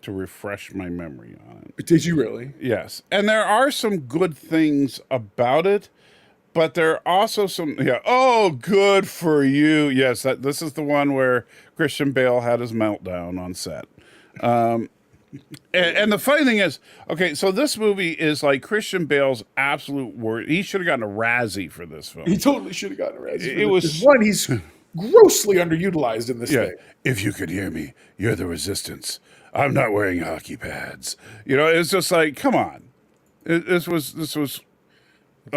to refresh my memory on it. Did you really? Yes. And there are some good things about it, but there are also some, oh, good for you. Yes, this is the one where Christian Bale had his meltdown on set. And the funny thing is, okay, so this movie is like Christian Bale's absolute worst. He should have gotten a Razzie for this film. He totally should have gotten a Razzie. It was one. He's grossly underutilized in this thing. If you could hear me, you're the resistance. I'm not wearing hockey pads. It's just like, come on. This was it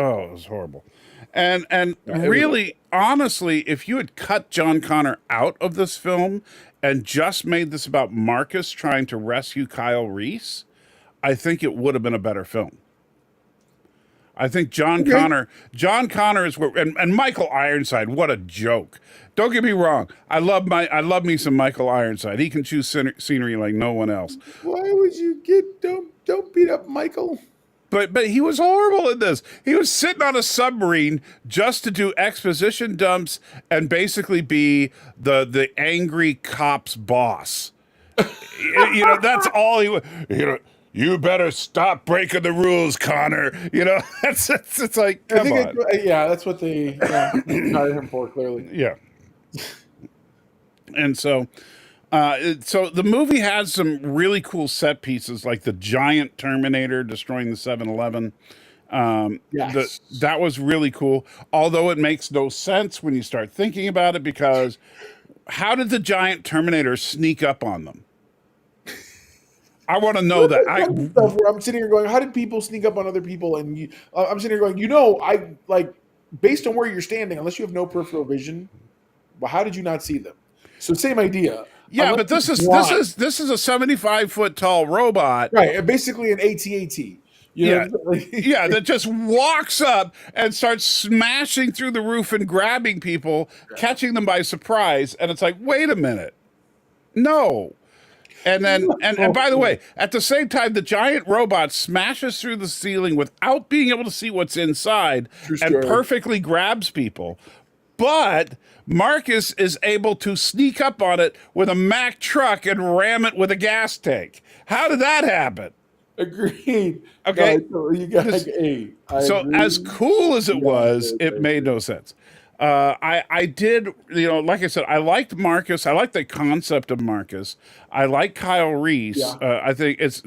was horrible. And really, honestly, if you had cut John Connor out of this film and just made this about Marcus trying to rescue Kyle Reese, I think it would have been a better film. I think John Connor is where, and Michael Ironside, what a joke. Don't get me wrong. I love me some Michael Ironside. He can choose scenery like no one else. Why would you don't beat up Michael? But he was horrible in this. He was sitting on a submarine just to do exposition dumps and basically be the angry cop's boss. That's all he was. You better stop breaking the rules, Connor. It's like, come on. That's what they hired him for, clearly. Yeah. And so the movie has some really cool set pieces, like the giant Terminator destroying the 7-Eleven. Yes. That was really cool, although it makes no sense when you start thinking about it, because how did the giant Terminator sneak up on them? I want to know that. I'm sitting here going, how did people sneak up on other people? And I'm sitting here going, I like, based on where you're standing, unless you have no peripheral vision, well, how did you not see them? So same idea. Yeah, but this is a 75-foot tall robot, right? Basically an AT-AT. That just walks up and starts smashing through the roof and grabbing people, catching them by surprise. And it's like, wait a minute, no. And then, and by the way, at the same time, the giant robot smashes through the ceiling without being able to see what's inside and perfectly grabs people. But Marcus is able to sneak up on it with a Mack truck and ram it with a gas tank. How did that happen? Agreed. Okay. No, you got A. So as cool as it was, it made no sense. I did, like I said, I liked Marcus. I liked the concept of Marcus. I like Kyle Reese. Yeah. I think it's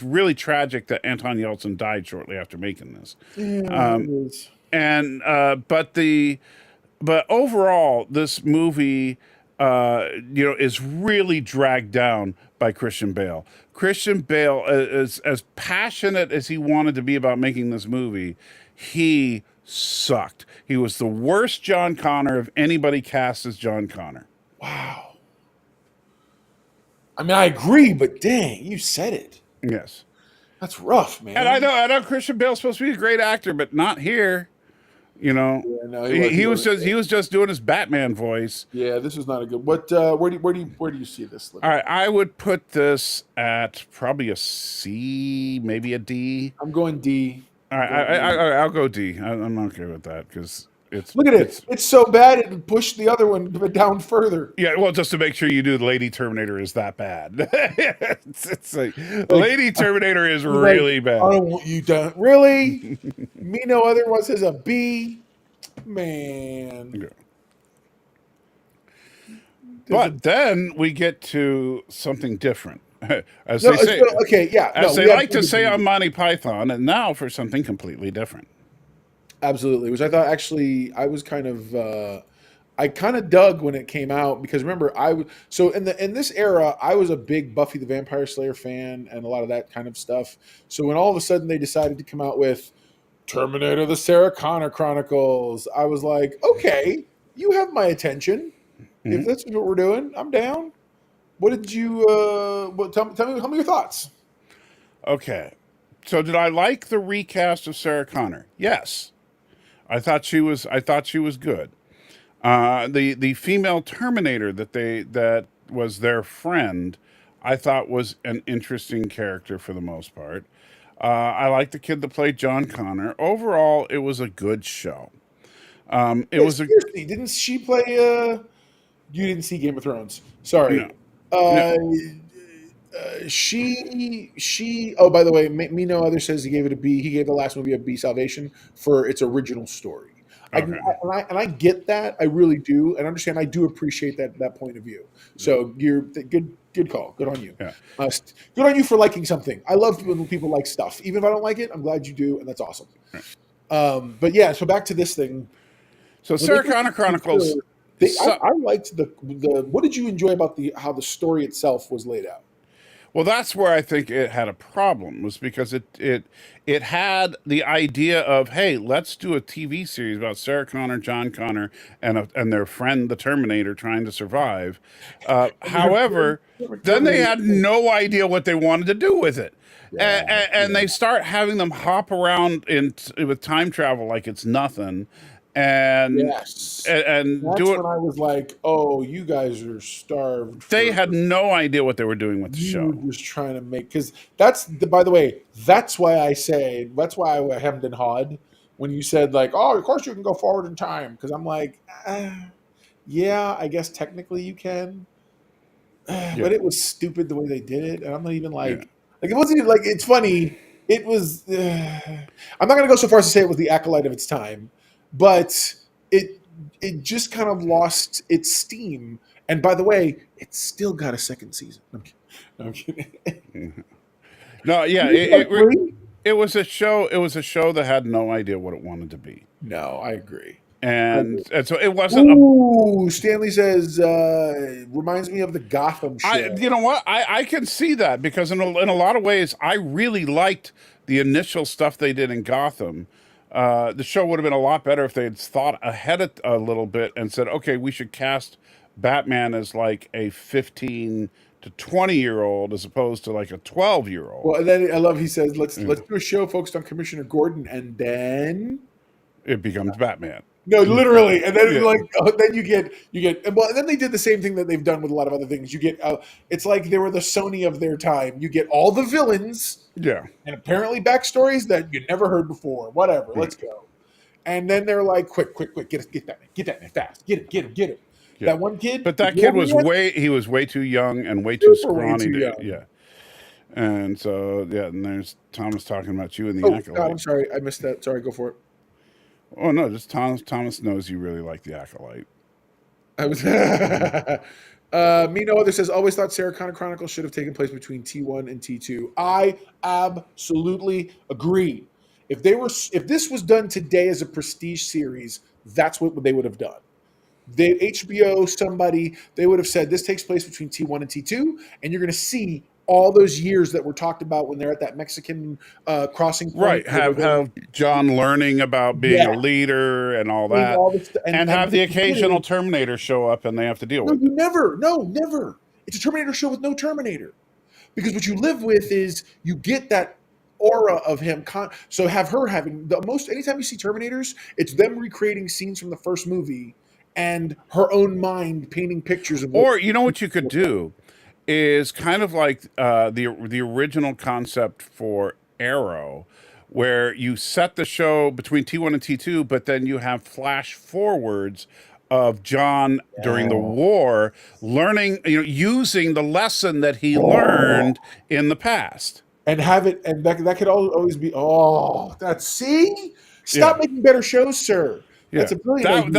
really tragic that Anton Yelchin died shortly after making this. Yeah, it is. And but overall, this movie, is really dragged down by Christian Bale. Christian Bale is as passionate as he wanted to be about making this movie. He sucked. He was the worst John Connor of anybody cast as John Connor. Wow. I mean, I agree, but dang, you said it. Yes. That's rough, man. And I know Christian Bale's supposed to be a great actor, but not here. Yeah, no, He was just doing his Batman voice. Yeah, this was not a good. What? Where do you see this? All right, I would put this at probably a C, maybe a D. I'm going D. All right, I'll go D. I'm okay with that because it's. Look at it. It's so bad it pushed the other one down further. Yeah, well, just to make sure you do, Lady Terminator is that bad. it's like Lady Terminator is really bad. I don't want you done. Really? Me no other one says a B. Man. Yeah. But then we get to something different, as they say. Okay, yeah. As they like to say on Monty Python, and now for something completely different. Absolutely, which I thought actually I was kind of I kind of dug when it came out because remember so in this era I was a big Buffy the Vampire Slayer fan and a lot of that kind of stuff. So when all of a sudden they decided to come out with Terminator: The Sarah Connor Chronicles, I was like, okay, you have my attention. If that's what we're doing, I'm down. What did you? Tell me your thoughts. Okay, so did I like the recast of Sarah Connor? Yes, I thought she was good. The female Terminator that was their friend, I thought was an interesting character for the most part. I liked the kid that played John Connor. Overall, it was a good show. Seriously, didn't she play? You didn't see Game of Thrones. Sorry. No. She. Oh, by the way, me no other says he gave it a B. He gave the last movie a B Salvation for its original story. Okay. I get that. I really do, and understand. I do appreciate that point of view. So you're good. Good call. Good on you. Yeah. Good on you for liking something. I love when people like stuff. Even if I don't like it, I'm glad you do, and that's awesome. But yeah, so back to this thing. So Sarah Connor Chronicles. I liked the. What did you enjoy about how the story itself was laid out? Well, that's where I think it had a problem, was because it had the idea of, hey, let's do a TV series about Sarah Connor, John Connor, and their friend the Terminator trying to survive. However, then they had no idea what they wanted to do with it. And they start having them hop around with time travel like it's nothing. And yes, and that's do it. When I was like, "Oh, you guys are starved." They had no idea what they were doing with the show. You were just trying to make because by the way, that's why I hemmed and hawed when you said like, "Oh, of course you can go forward in time," because I'm like, yeah, I guess technically you can, but it was stupid the way they did it, and I'm not even like it wasn't even like it's funny. It was. I'm not gonna go so far as to say it was the acolyte of its time. But it just kind of lost its steam. And by the way, it's still got a second season. I'm kidding. No, yeah, it was a show. It was a show that had no idea what it wanted to be. No, I agree. And so it wasn't. Ooh, Stanley says reminds me of the Gotham show. You know what? I can see that because in a lot of ways, I really liked the initial stuff they did in Gotham. The show would have been a lot better if they had thought ahead a little bit and said, okay, we should cast Batman as like a 15 to 20-year-old as opposed to like a 12-year-old. Well, and then I love he says, let's do a show focused on Commissioner Gordon, and then it becomes Batman. No, literally, and then then you get well. And then they did the same thing that they've done with a lot of other things. You get it's like they were the Sony of their time. You get all the villains, and apparently backstories that you never heard before. Whatever, let's go. And then they're like, quick, get that man fast, get him. Yeah. That one kid, but that kid was way too young and way too scrawny. And so and there's Thomas talking about you in the acolyte. God, I'm sorry, I missed that. Sorry, go for it. Oh no, just Thomas knows you really like the Acolyte. I was. Me no other says always thought Sarah Connor Chronicles should have taken place between T1 and T2. I absolutely agree. If this was done today as a prestige series, that's what they would have done. The HBO somebody they would have said this takes place between T1 and T2, and you're going to see all those years that were talked about when they're at that Mexican crossing point. Right. Have John learning about being a leader and all doing that, all this, and have the occasional Terminator show up, and they have to deal No, with you it. never. It's a Terminator show with no Terminator, because what you live with is you get that aura of him. So have her having the most. Anytime you see Terminators, it's them recreating scenes from the first movie and her own mind painting pictures of. Or you know what you could do is kind of like the original concept for Arrow, where you set the show between T1 and T2, but then you have flash forwards of John during the war learning, using the lesson that he learned in the past. And have it, and that could always be. Oh, stop making better shows, sir. Yeah. That's a brilliant idea.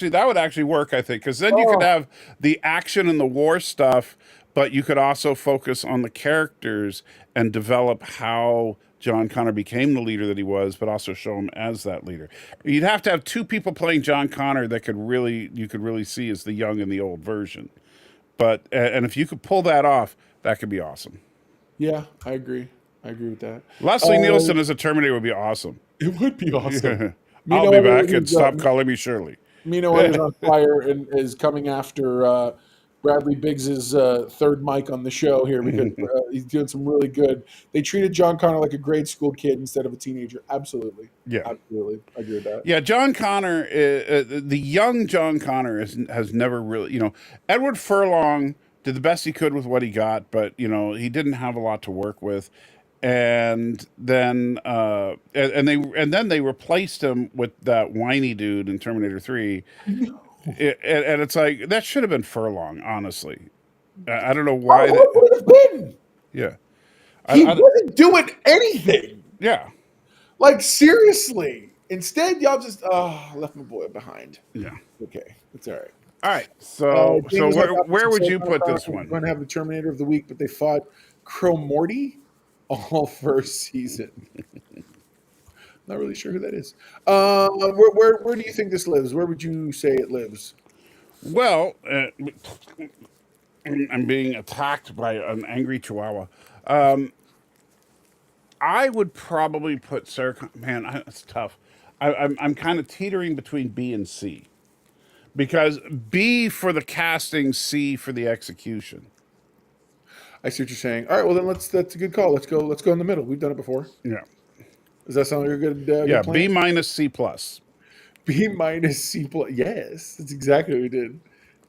That would actually work, I think, because then you could have the action and the war stuff, but you could also focus on the characters and develop how John Connor became the leader that he was, but also show him as that leader. You'd have to have two people playing John Connor that you could really see as the young and the old version. But and if you could pull that off, that could be awesome. Yeah, I agree. I agree with that. Leslie Nielsen as a Terminator would be awesome. It would be awesome. I'll be back, and stop calling me Shirley. Mino is on fire and is coming after Bradley Biggs's third mic on the show here because he's doing some really good. They treated John Connor like a grade school kid instead of a teenager. Absolutely. Yeah. Absolutely. I agree with that. Yeah, John Connor, the young John Connor has never really, Edward Furlong did the best he could with what he got, but, he didn't have a lot to work with. And then and then they replaced him with that whiny dude in Terminator 3. And it's like, that should have been Furlong, honestly. I don't know why. What would it have been? Yeah. He wasn't doing anything. Yeah. Like, seriously. Instead, y'all just left my boy behind. Yeah. Okay. It's all right. All right. So James, where would you put this one? We're going to have the Terminator of the week, but they fought Crow Morty all first season. Not really sure who that is. Where do you think this lives? Where would you say it lives? Well, I'm being attacked by an angry chihuahua. I would probably put Sarah. Man, it's tough. I'm kind of teetering between B and C, because B for the casting, C for the execution. I see what you're saying. All right, well then that's a good call. Let's go in the middle. We've done it before. Yeah. Does that sound like a good? Yeah. Good plan? B minus C plus. B minus C plus. Yes, that's exactly what we did.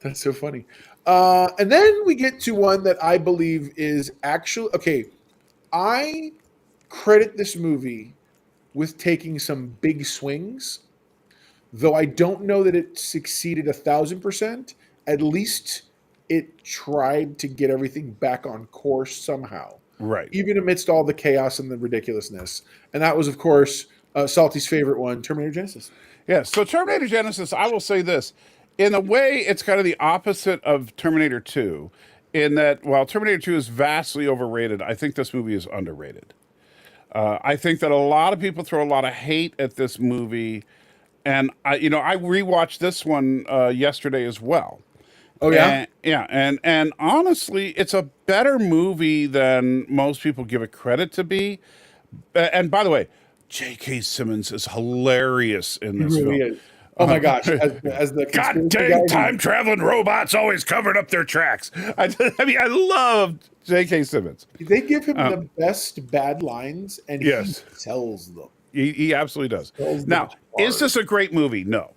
That's so funny. And then we get to one that I believe is actually okay. I credit this movie with taking some big swings, though I don't know that it succeeded 1,000%. At least it tried to get everything back on course somehow. Right. Even amidst all the chaos and the ridiculousness. And that was, of course, Salty's favorite one, Terminator Genesis. Yeah. So Terminator Genesis, I will say this. In a way, it's kind of the opposite of Terminator 2, in that while Terminator 2 is vastly overrated, I think this movie is underrated. I think that a lot of people throw a lot of hate at this movie. And I rewatched this one yesterday as well. Oh, yeah? And honestly, it's a better movie than most people give it credit to be. And by the way, J.K. Simmons is hilarious in this film. Is. Oh my gosh! As the God dang time-traveling robots always covered up their tracks. I loved J.K. Simmons. They give him the best bad lines, and he sells them. He absolutely does. Now, is this a great movie? No.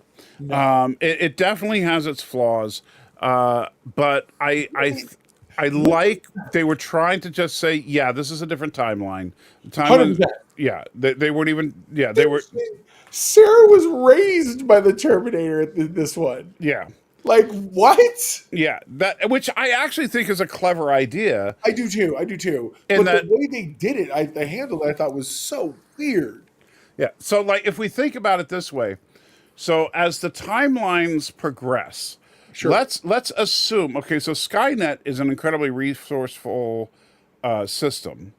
It definitely has its flaws. But I like they were trying to just say, yeah, this is a different timeline. They weren't even. Yeah, they were. Sarah was raised by the Terminator at this one. Yeah. Like, what? Yeah, which I actually think is a clever idea. I do too. And but the way they did it, they handled it, I thought was so weird. Yeah. So, like, if we think about it this way, So as the timelines progress, Sure. let's assume. Okay, so Skynet is an incredibly resourceful system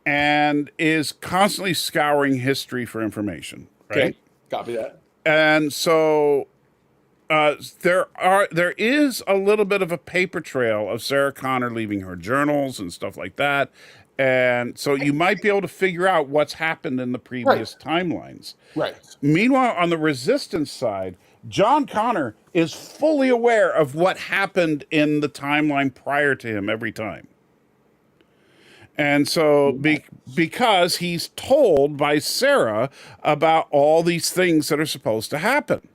and is constantly scouring history for information, Okay. right? Copy that. And so there is a little bit of a paper trail of Sarah Connor leaving her journals and stuff like that, and so you might be able to figure out what's happened in the previous timelines. Right. Meanwhile, on the Resistance side, John Connor is fully aware of what happened in the timeline prior to him every time. And so, because he's told by Sarah about all these things that are supposed to happen.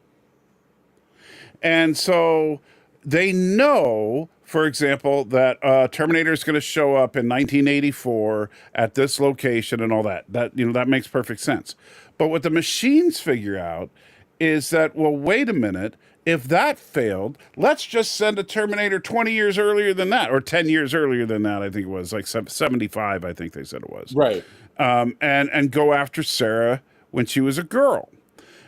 And so they know, for example, that Terminator is going to show up in 1984 at this location and all that. That makes perfect sense. But what the machines figure out is that, well, wait a minute. If that failed, let's just send a Terminator 20 years earlier than that, or 10 years earlier than that. I think it was like 75. I think they said it was. Right. And go after Sarah when she was a girl.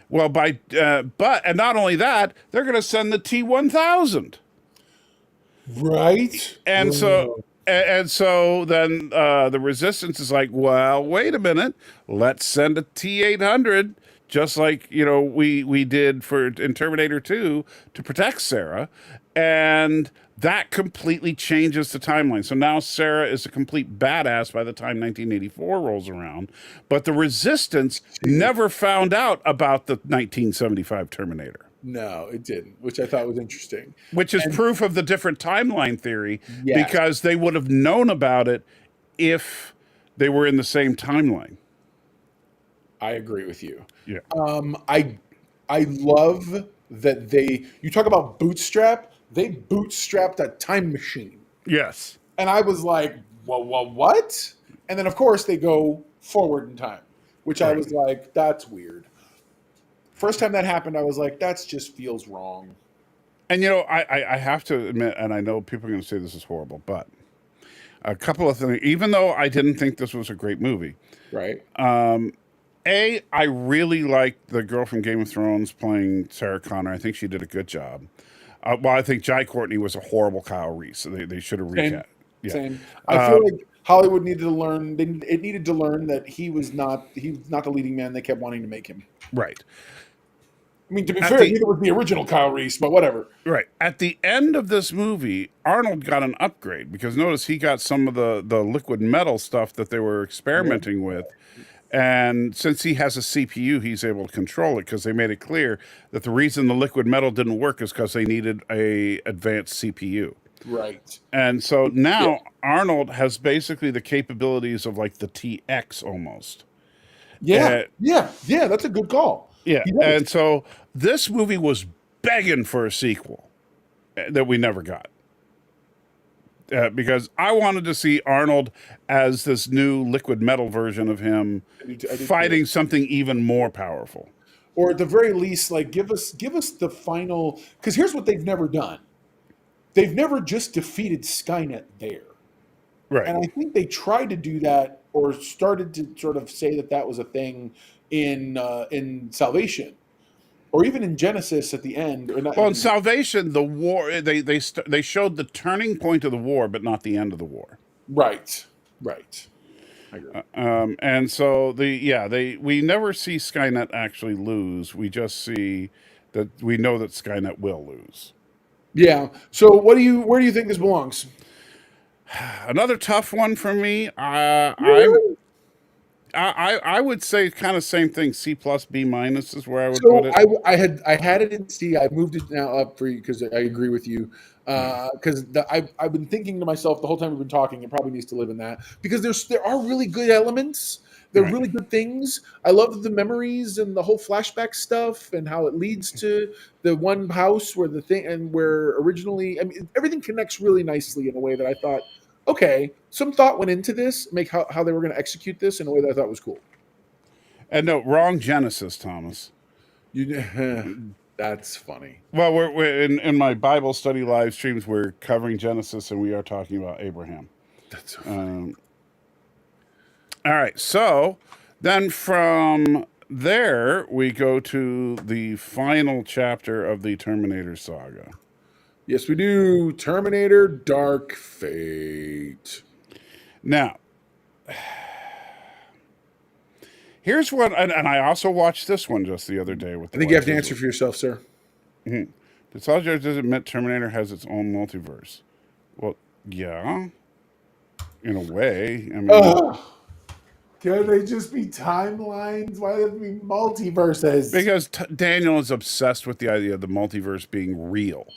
Well, and not only that, they're going to send the T-1000. Right. And so then the Resistance is like, well, wait a minute, let's send a T-800, just like we did in Terminator 2 to protect Sarah, and that completely changes the timeline. So now Sarah is a complete badass by the time 1984 rolls around, but the Resistance never found out about the 1975 Terminator. No, it didn't, which I thought was interesting. Which is proof of the different timeline theory, Yes. because they would have known about it if they were in the same timeline. I agree with you. Yeah. I love that you talk about bootstrap. They bootstrapped a time machine, Yes. and I was like, well, what? And then of course they go forward in time, which I was like, that's weird. First time that happened, I was like, that just feels wrong. And I have to admit, and I know people are going to say this is horrible, but a couple of things. Even though I didn't think this was a great movie, Right. I really liked the girl from Game of Thrones playing Sarah Connor. I think she did a good job. I think Jai Courtney was a horrible Kyle Reese. So they should have recast. Yeah. Same. I feel like Hollywood needed to learn. It needed to learn that he was not the leading man they kept wanting to make him. Right. I mean, to be fair, neither was the original Kyle Reese, but whatever. Right. At the end of this movie, Arnold got an upgrade, because notice he got some of the liquid metal stuff that they were experimenting with. And since he has a CPU, he's able to control it, because they made it clear that the reason the liquid metal didn't work is because they needed a advanced CPU. Right. And so now Arnold has basically the capabilities of like the TX almost. Yeah. That's a good call. Yeah. And so this movie was begging for a sequel that we never got. Because I wanted to see Arnold as this new liquid metal version of him fighting something even more powerful. Or at the very least, like give us the final, because here's what they've never done. They've never just defeated Skynet there. Right. And I think they tried to do that, or started to sort of say that was a thing in Salvation, or even in Genesis at the end. Or not, well, in Salvation, the war they showed the turning point of the war, but not the end of the war. Right. I agree. And so we never see Skynet actually lose. We just see that we know that Skynet will lose. Yeah. So where do you think this belongs? Another tough one for me. I would say kind of same thing. C plus B minus is where I would put it. I had it in C. I moved it now up for you because I agree with you. Because I've been thinking to myself the whole time we've been talking, it probably needs to live in that, because there are really good elements. They're really good things. I love the memories and the whole flashback stuff and how it leads to the one house where where originally, I mean, everything connects really nicely in a way that I thought, okay, some thought went into this, how they were going to execute this in a way that I thought was cool. And no, wrong Genesis, Thomas. That's funny. Well, we're in my Bible study live streams, we're covering Genesis, and we are talking about Abraham. That's so funny. All right, so then from there we go to the final chapter of the Terminator saga. Yes, we do. Terminator Dark Fate. Now, here's what, and I also watched this one just the other day. With I think you have to answer for yourself, sir. The Soldier does admit Terminator has its own multiverse. Well, yeah, in a way. I mean, Can they just be timelines? Why do they have to be multiverses? because Daniel is obsessed with the idea of the multiverse being real.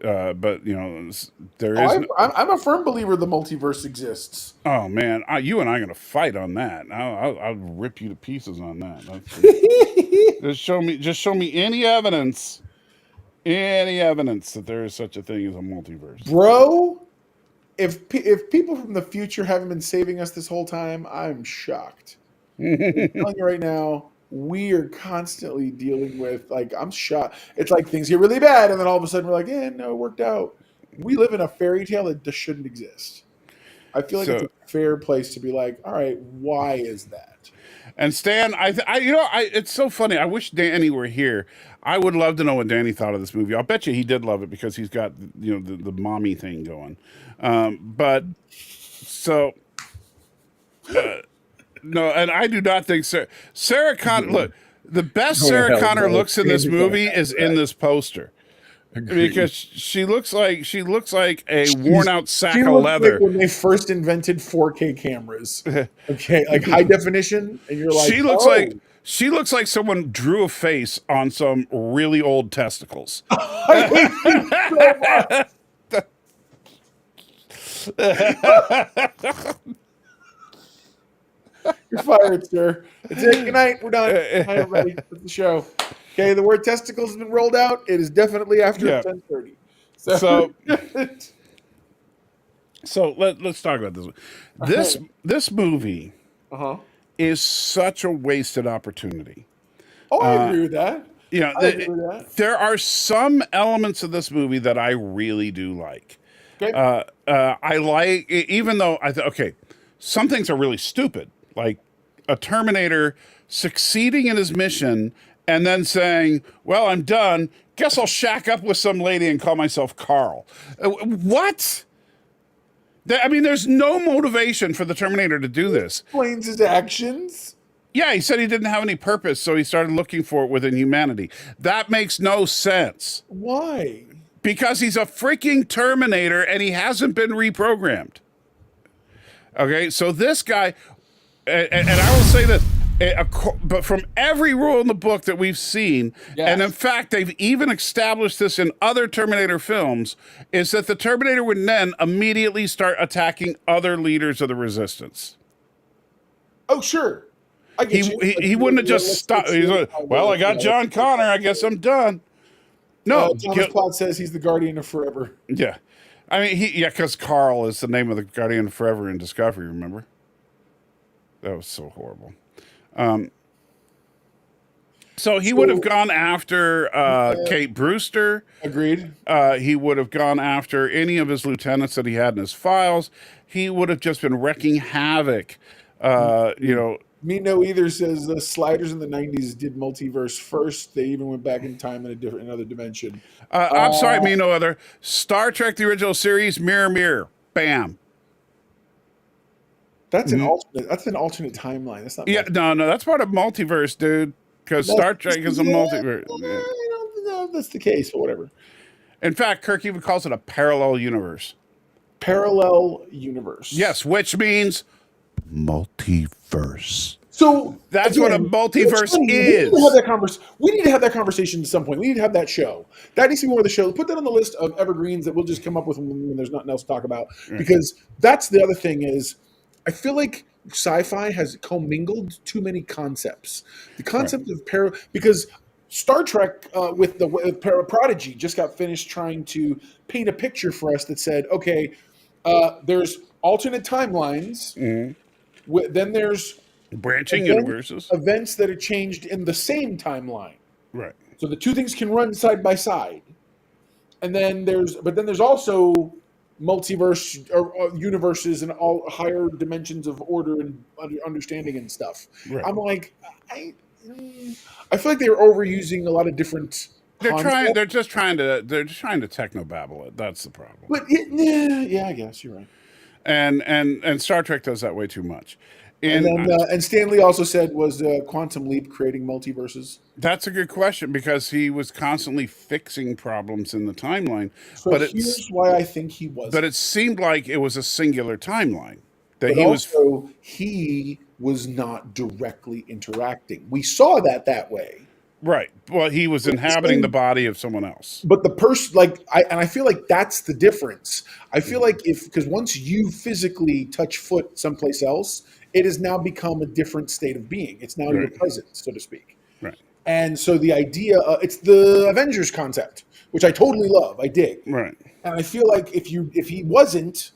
But there is. I'm a firm believer the multiverse exists. Oh man, you and I are gonna fight on that. I'll rip you to pieces on that. Just show me any evidence that there is such a thing as a multiverse, Bro, if people from the future haven't been saving us this whole time, I'm shocked. I'm telling you right now, we are constantly dealing with, like, I'm shocked. It's like things get really bad, and then all of a sudden we're like, no, it worked out. We live in a fairy tale that just shouldn't exist. I feel like it's a fair place to be like, all right, why is that? And Stan, it's so funny. I wish Danny were here. I would love to know what Danny thought of this movie. I'll bet you he did love it because he's got the mommy thing going. No, and I do not think Sarah Connor. Look, the best Sarah Connor looks in this movie is in this poster. Because she looks like a worn out sack of leather. Like when they first invented 4K cameras, okay, like high definition, and you're like, she looks like someone drew a face on some really old testicles. I hate you so much. You're fired, sir. It's it. Good night. We're done. Good night, everybody. That's the show. Okay, the word testicles has been rolled out. It is definitely after 10:30. So let's talk about this. This movie is such a wasted opportunity. Oh, I agree with that. There are some elements of this movie that I really do like. Okay. I like, even though some things are really stupid, like a Terminator succeeding in his mission and then saying, well, I'm done. Guess I'll shack up with some lady and call myself Carl. What? I mean, there's no motivation for the Terminator to do this. Explains his actions. Yeah, he said he didn't have any purpose, so he started looking for it within humanity. That makes no sense. Why? Because he's a freaking Terminator and he hasn't been reprogrammed. Okay, so this guy, and I will say this, but from every rule in the book that we've seen, and in fact, they've even established this in other Terminator films, is that the Terminator would then immediately start attacking other leaders of the Resistance. Oh, sure. I get you. He wouldn't have just stopped. He's like, well, I got John Connor. I guess I'm done. No. Thomas Plot says he's the Guardian of Forever. Yeah. I mean, because Carl is the name of the Guardian of Forever in Discovery, remember? That was so horrible. So he would have gone after Kate Brewster. Agreed. He would have gone after any of his lieutenants that he had in his files. He would have just been wrecking havoc. Me No Either says the Sliders in the 90s did multiverse first. They even went back in time in another dimension. I'm sorry, Me No Other. Star Trek, the original series, Mirror, Mirror. Bam. That's an alternate. That's an alternate timeline. That's not. Yeah, no, that's part of multiverse, dude. Because Star Trek is a multiverse. I don't know if that's the case, but whatever. In fact, Kirk even calls it a parallel universe. Parallel universe. Yes, which means multiverse. So that's what a multiverse is. We need to have that conversation at some point. We need to have that show. That needs to be more of the show. Put that on the list of evergreens that we'll just come up with when there's nothing else to talk about. Right. Because that's the other thing is, I feel like sci-fi has commingled too many concepts. The concept of because Star Trek with Prodigy just got finished trying to paint a picture for us that said, okay, there's alternate timelines. Mm-hmm. Then there's branching universes, events that are changed in the same timeline. Right. So the two things can run side by side. And then there's also multiverse or universes and all higher dimensions of order and understanding and stuff. Right. I'm like, I feel like they were overusing a lot of different concepts. They're just trying to techno babble it. That's the problem. But yeah, I guess you're right. And Star Trek does that way too much. And Stan Lee also said, was Quantum Leap creating multiverses? That's a good question, because he was constantly fixing problems in the timeline. So but here's why I think he was. But it seemed like it was a singular timeline. But he was not directly interacting. We saw that way. Right. Well, he was inhabiting the body of someone else. But the person, I feel like that's the difference. I feel like because once you physically touch foot someplace else, it has now become a different state of being. It's now your presence, so to speak. Right. And so the idea, it's the Avengers concept, which I totally love. I dig. Right. And I feel like if he wasn't,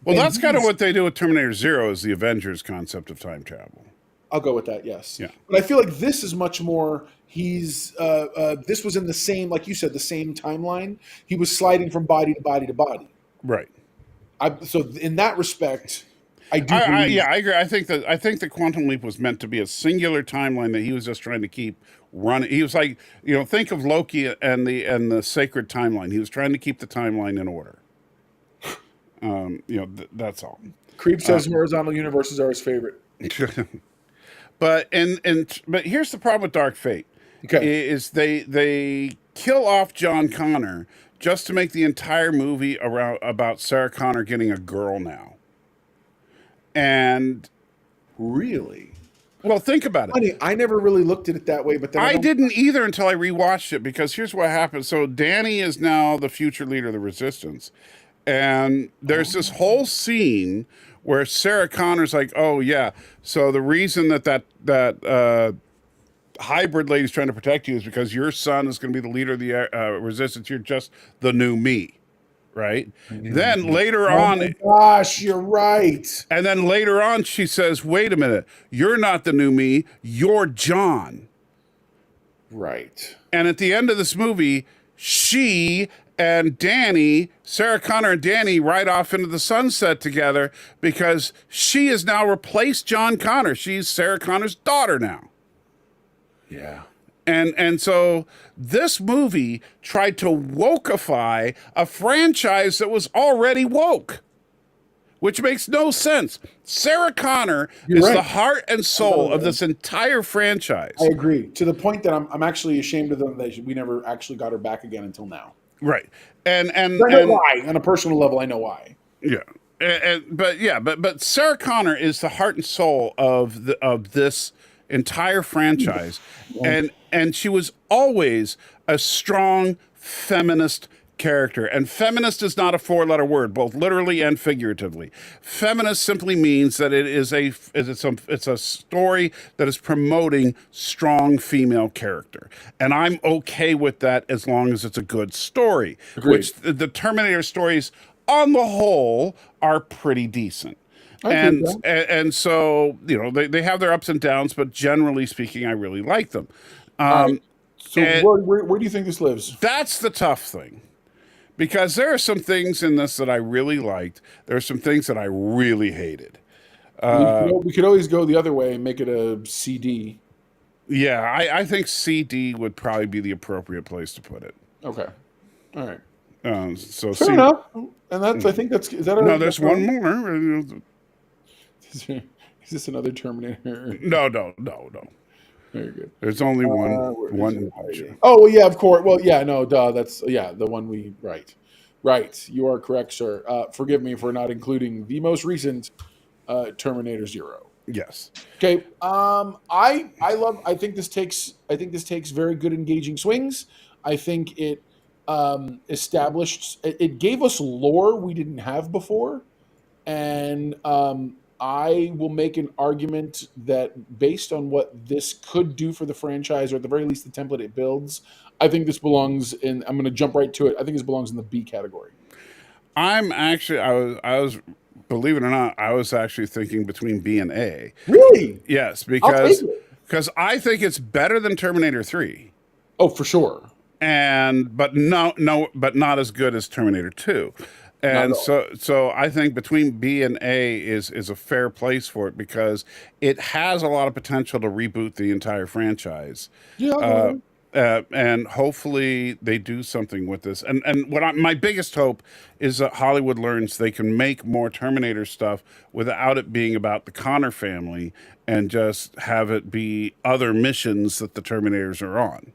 well, that's kind of what they do with Terminator Zero, is the Avengers concept of time travel. I'll go with that. Yes. Yeah. But I feel like this is much more. This was in the same, like you said, the same timeline. He was sliding from body to body to body. Right. So in that respect, I do. I agree. I think the Quantum Leap was meant to be a singular timeline that he was just trying to keep running. He was like, think of Loki and the sacred timeline. He was trying to keep the timeline in order. That's all. Creep says horizontal universes are his favorite. But here's the problem with Dark Fate. Okay. Is they kill off John Connor just to make the entire movie about Sarah Connor getting a girl now. And really, well, think about it. Funny, I never really looked at it that way, but then I didn't either until I rewatched it, because here's what happened. So Danny is now the future leader of the Resistance, and there's this whole scene where Sarah Connor's like, "Oh yeah, so the reason that hybrid lady's trying to protect you is because your son is going to be the leader of the Resistance. You're just the new me." Right. Then later on, my gosh, you're right. And then later on, she says, "Wait a minute, you're not the new me. You're John." Right. And at the end of this movie, she and Danny, Sarah Connor and Danny, ride off into the sunset together, because she has now replaced John Connor. She's Sarah Connor's daughter now. Yeah. And so this movie tried to wokeify a franchise that was already woke, which makes no sense. Sarah Connor is the heart and soul of this entire franchise. I agree, to the point that I'm actually ashamed of them that we never actually got her back again until now. Right. And I know why. On a personal level, I know why. Yeah. But Sarah Connor is the heart and soul of this entire franchise. And she was always a strong feminist character. And feminist is not a four-letter word, both literally and figuratively. Feminist simply means that it's a story that is promoting strong female character. And I'm okay with that as long as it's a good story. Agreed. Which the Terminator stories, on the whole, are pretty decent. And so, they have their ups and downs, but generally speaking, I really like them. So where do you think this lives? That's the tough thing, because there are some things in this that I really liked. There are some things that I really hated. We could always go the other way and make it a CD. Yeah, I think CD would probably be the appropriate place to put it. Okay. All right. So fair enough. And that's, I think that's, is that no, there's one more. Is this another Terminator? No. Very good. There's only one. Oh, well, yeah, of course. Well, yeah, no, duh. That's, the one right. You are correct, sir. Forgive me for not including the most recent Terminator Zero. Yes. Okay. I think this takes very good engaging swings. I think it it gave us lore we didn't have before, and I will make an argument that based on what this could do for the franchise, or at the very least the template it builds, I think this belongs in. I'm going to jump right to it. I think this belongs in the B category. I'm actually, I was, believe it or not, I was actually thinking between B and A. Really? Yes, because I think it's better than Terminator 3. Oh, for sure. But not as good as Terminator 2. Not at And all. so I think between B and A is a fair place for it because it has a lot of potential to reboot the entire franchise. Yeah, I'll go Uh, there. and hopefully they do something with this. And my biggest hope is that Hollywood learns they can make more Terminator stuff without it being about the Connor family and just have it be other missions that the Terminators are on.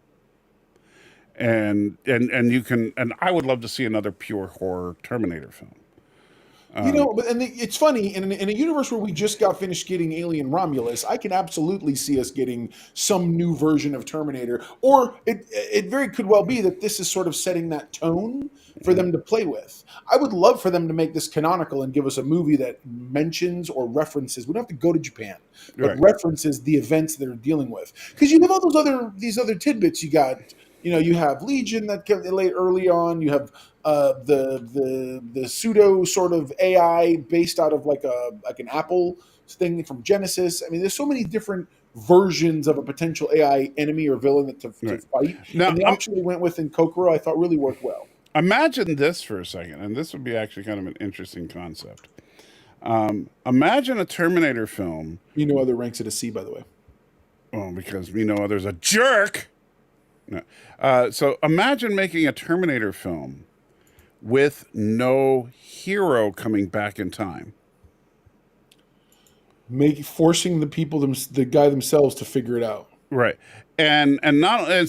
And you can, and I would love to see another pure horror Terminator film. But it's funny in a universe where we just got finished getting Alien Romulus. I can absolutely see us getting some new version of Terminator, or it very could well be that this is sort of setting that tone for them to play with. I would love for them to make this canonical and give us a movie that mentions or references. We don't have to go to Japan, but Right. references the events that they're dealing with. Because you have all these other tidbits. You got. You have Legion that came late early on. You have the pseudo sort of AI based out of like an Apple thing from Genesis. I mean, there's so many different versions of a potential AI enemy or villain to Right. fight, Now, and they actually went with in Kokoro. I thought really worked well. imagine this for a second, and this would be actually kind of an interesting concept. Imagine a Terminator film. Other ranks at a C, by the way. Oh, because we know there's a jerk. No. So imagine making a Terminator film with no hero coming back in time. Forcing the guy themselves to figure it out. Right. And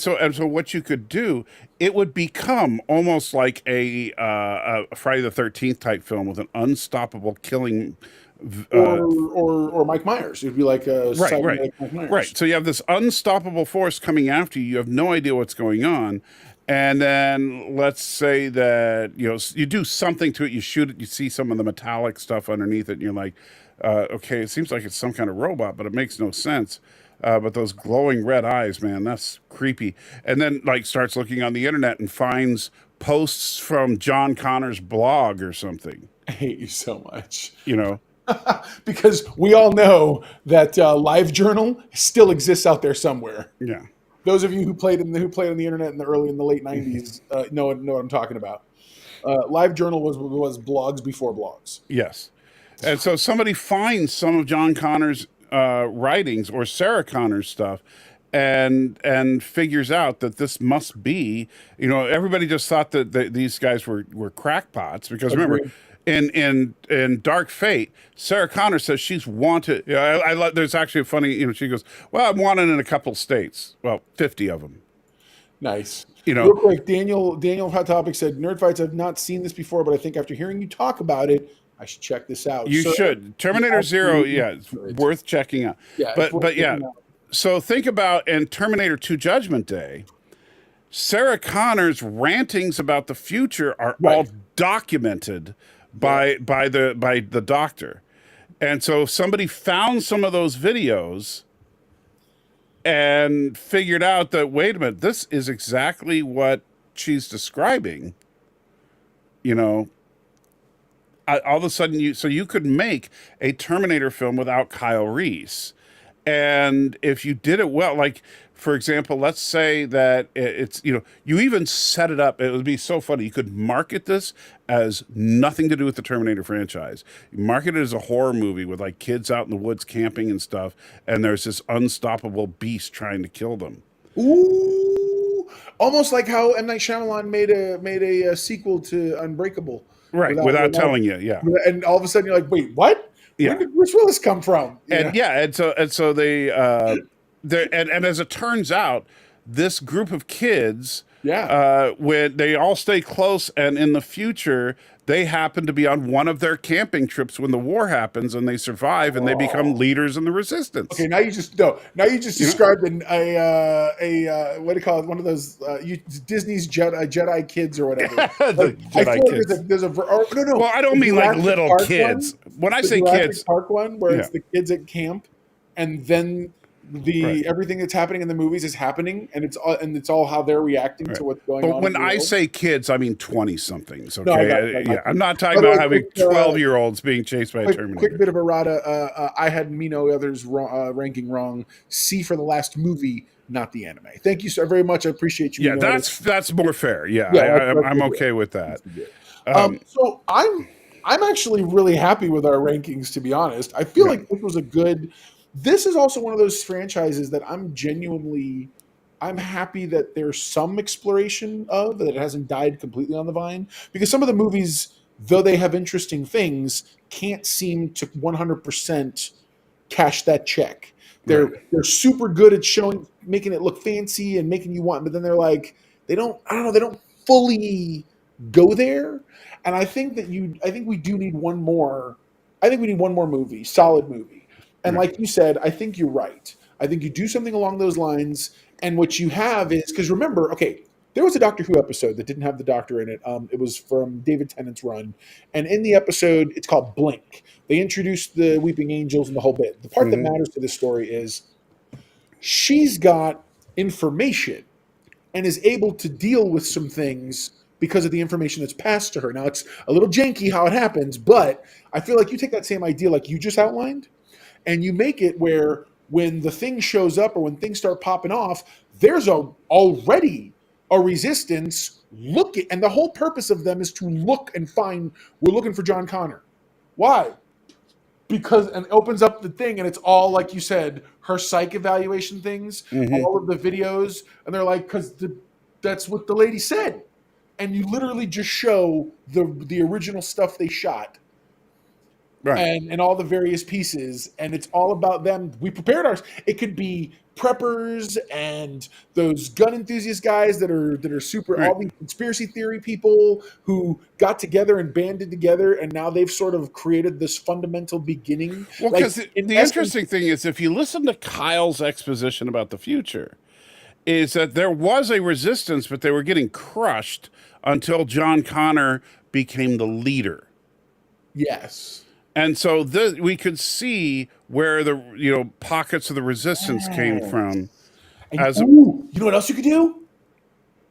so what you could do, it would become almost like a Friday the 13th type film with an unstoppable killing. Or Mike Myers. It'd be like a Right. Mike Myers. Right. So you have this unstoppable force coming after you. You have no idea what's going on. And then let's say that, you do something to it, you shoot it, you see some of the metallic stuff underneath it, and you're like, okay, it seems like it's some kind of robot, but it makes no sense. But those glowing red eyes, man, that's creepy. And then starts looking on the internet and finds posts from John Connor's blog or something. I hate you so much. Because we all know that LiveJournal still exists out there somewhere. Yeah. Those of you who played on the internet in the late '90s know what I'm talking about. LiveJournal was blogs before blogs. Yes. And so somebody finds some of John Connor's writings or Sarah Connor's stuff and figures out that this must be, everybody just thought that these guys were crackpots because remember, in Dark Fate, Sarah Connor says she's wanted. I love. There's actually a funny. She goes, "Well, I'm wanted in a couple states. Well, 50 of them." Nice. You know, Real quick, Daniel Hot Topic said, "Nerd Fights. I've not seen this before, but I think after hearing you talk about it, I should check this out." You should. Terminator Zero, it's worth checking out. Yeah, but yeah. So think about in Terminator 2 Judgment Day, Sarah Connor's rantings about the future are all documented by the doctor. And so if somebody found some of those videos and figured out that, wait a minute, this is exactly what she's describing, all of a sudden you could make a Terminator film without Kyle Reese. And if you did it well, like, for example, let's say that it's, you even set it up. It would be so funny. You could market this as nothing to do with the Terminator franchise. You market it as a horror movie with like kids out in the woods camping and stuff. And there's this unstoppable beast trying to kill them. Ooh, almost like how M. Night Shyamalan made a sequel to Unbreakable. Right. Without telling you. Yeah. And all of a sudden you're like, wait, what? Yeah. Where did Bruce Willis come from? And so they and as it turns out, this group of kids, when they all stay close, and in the future they happen to be on one of their camping trips when the war happens, and they survive, and they become leaders in the resistance. Okay, now you just described a what do you call it? One of those Disney's Jedi kids or whatever. The Jedi kids. There's a no. Well, I don't mean like Jurassic little Park kids. When I say Jurassic kids, Park one where it's the kids at camp, and then everything that's happening in the movies is happening, and it's all how they're reacting to what's going on. But when I say kids, I mean 20-somethings. Okay, No, I'm not talking about having 12-year-olds being chased by a Terminator. Quick bit of errata. I had me know others ranking wrong. C for the last movie, not the anime. Thank you so very much. I appreciate you. Yeah, that's more fair. Yeah, I'm okay with that. So I'm actually really happy with our rankings, to be honest. I feel like this was a good. This is also one of those franchises that I'm happy that there's some exploration of, that it hasn't died completely on the vine, because some of the movies, though they have interesting things, can't seem to 100% cash that check. They're super good at making it look fancy and making you want, but then they're like, they don't fully go there. And I think we do need one more. I think we need one more movie, solid movie. And like you said, I think you're right. I think you do something along those lines. And what you have is, because remember, okay, there was a Doctor Who episode that didn't have the Doctor in it. It was from David Tennant's run. And in the episode, it's called Blink. They introduced the Weeping Angels and the whole bit. The part that matters to this story is she's got information and is able to deal with some things because of the information that's passed to her. Now, it's a little janky how it happens, but I feel like you take that same idea like you just outlined, and you make it where when the thing shows up or when things start popping off, there's already a resistance looking, and the whole purpose of them is to look and find, we're looking for John Connor. Why? Because, and it opens up the thing, and it's all, like you said, her psych evaluation things, all of the videos, and they're like, because that's what the lady said. And you literally just show the original stuff they shot. Right. And all the various pieces, and it's all about them. We prepared ours. It could be preppers and those gun enthusiast guys that are super, all these conspiracy theory people who got together and banded together, and now they've sort of created this fundamental beginning. Well, because the interesting thing is, if you listen to Kyle's exposition about the future, is that there was a resistance, but they were getting crushed until John Connor became the leader. Yes. And so we could see where the pockets of the resistance came from. And you know what else you could do?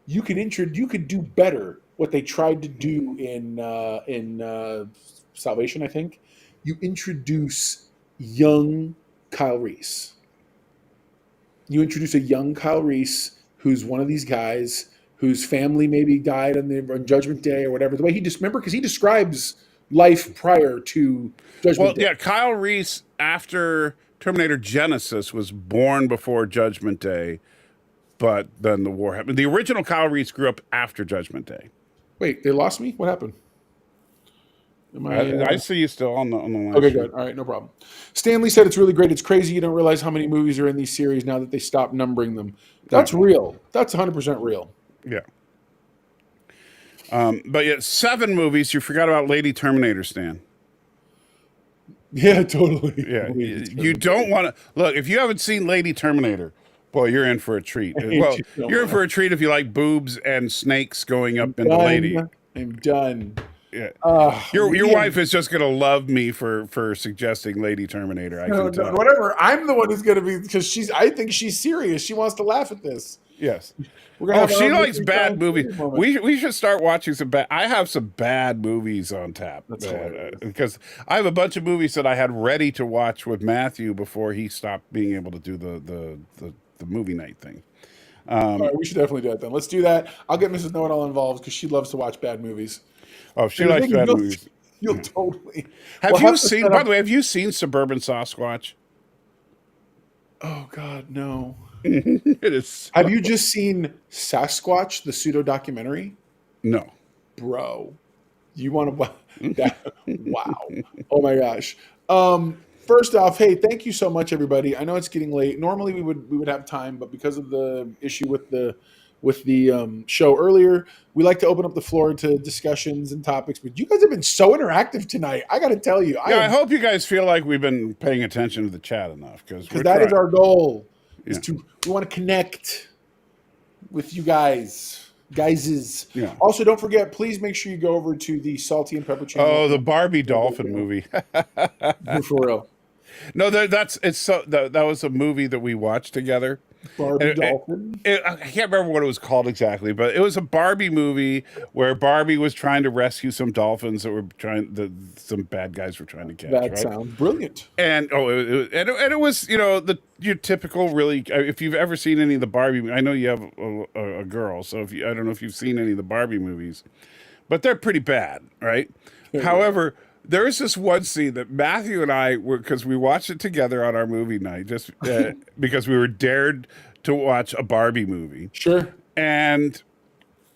You could do better what they tried to do in Salvation. I think you introduce young Kyle Reese. You introduce a young Kyle Reese who's one of these guys whose family maybe died on Judgment Day or whatever. The way he because he describes life prior to Judgment Day. Yeah, Kyle Reese, after Terminator Genesis, was born before Judgment Day, but then the war happened. The original Kyle Reese grew up after Judgment Day. Wait, they lost me? What happened? I see you still on the line. Okay, good. All right, no problem. Stanley said it's really great. It's crazy you don't realize how many movies are in these series now that they stopped numbering them. That's real. That's 100% real. Yeah. But yet 7 movies. You forgot about Lady Terminator, Stan. Yeah, totally. Yeah, you don't want to look. If you haven't seen Lady Terminator, boy, you're in for a treat. Well, you're in for a treat if you like boobs and snakes going up into Lady. I'm done. Yeah, your wife is just gonna love me for suggesting Lady Terminator. I can tell. Whatever. I'm the one who's gonna be, because I think she's serious. She wants to laugh at this. Yes. She likes bad movies. We should start watching some bad. I have some bad movies on tap because I have a bunch of movies that I had ready to watch with Matthew before he stopped being able to do the movie night thing. All right, we should definitely do that then. Let's do that. I'll get Mrs. Know-It-All involved because she loves to watch bad movies. Oh, she likes bad movies. You'll totally. Have you seen? By the way, have you seen Suburban Sasquatch? Oh God, no. It is. Have you just seen Sasquatch, the pseudo documentary? No, bro. You want to? That, wow. Oh my gosh. First off, hey, thank you so much, everybody. I know it's getting late. Normally we would have time, but because of the issue with the show earlier, we like to open up the floor to discussions and topics. But you guys have been so interactive tonight. I got to tell you. I hope you guys feel like we've been paying attention to the chat enough, because that is our goal. We want to connect with you guys. Yeah. Also, don't forget, please make sure you go over to the Salty and Pepper channel. Oh, the Barbie Dolphin movie. For real. No, that was a movie that we watched together. Barbie Dolphin? I can't remember what it was called exactly, but it was a Barbie movie where Barbie was trying to rescue some dolphins that some bad guys were trying to catch. That sounds brilliant. And it was your typical, really. If you've ever seen any of the Barbie, I know you have a girl, so I don't know if you've seen any of the Barbie movies, but they're pretty bad, right? However, there is this one scene that Matthew and I were, because we watched it together on our movie night, just because we were dared to watch a Barbie movie. Sure. And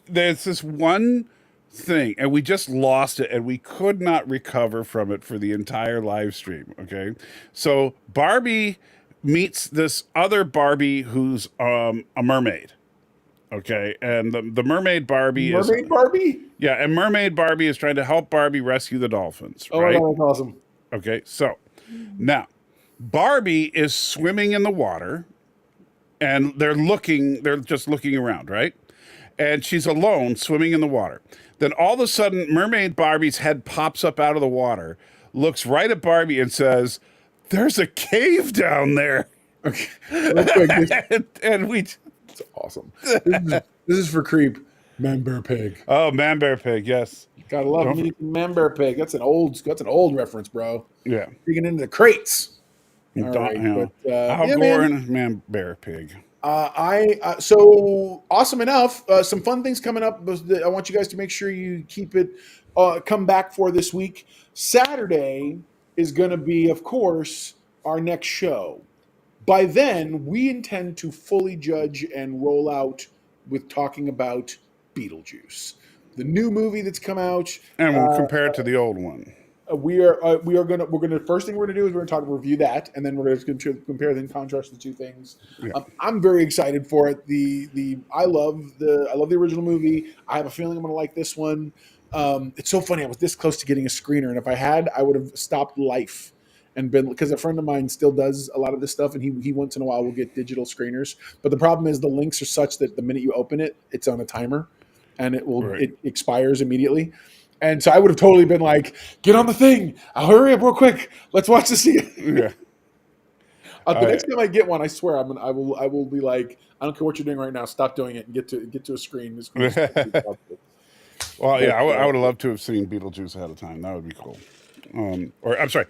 there's this one thing, and we just lost it, and we could not recover from it for the entire live stream. Okay, so Barbie meets this other Barbie who's a mermaid. Okay, and the mermaid Barbie Mermaid Barbie? Yeah, and mermaid Barbie is trying to help Barbie rescue the dolphins. Oh, right? that's awesome. Okay, so now Barbie is swimming in the water, and they're just looking around, right? And she's alone swimming in the water. Then all of a sudden, mermaid Barbie's head pops up out of the water, looks right at Barbie, and says, "There's a cave down there." Okay. Real quick, and we. it's awesome. This is for Creep. Man Bear Pig. Oh, Man Bear Pig, yes. Gotta love me some Man Bear Pig. That's an old reference, bro. Yeah. Digging into the crates. All right, Al yeah, Gore man. and Man Bear Pig. So awesome enough. Some fun things coming up. I want you guys to make sure you keep it. Come back for this week. Saturday is going to be, of course, our next show. By then, we intend to fully judge and roll out with talking about Beetlejuice, the new movie that's come out. And we'll compare it to the old one. We're gonna first thing we're gonna do is we're gonna review that, and then we're gonna compare and contrast the two things. Yeah. I'm very excited for it. I love the original movie. I have a feeling I'm gonna like this one. It's so funny. I was this close to getting a screener, and if I had, I would have stopped life and been, because a friend of mine still does a lot of this stuff, and he once in a while will get digital screeners. But the problem is the links are such that the minute you open it, it's on a timer, and it expires immediately. And so I would have totally been like, "Get on the thing! I'll hurry up real quick. Let's watch the scene." Yeah. The next time I get one, I swear I will be like, "I don't care what you're doing right now. Stop doing it and get to a screen." Well, yeah, I would have loved to have seen Beetlejuice ahead of time. That would be cool. Or I'm sorry,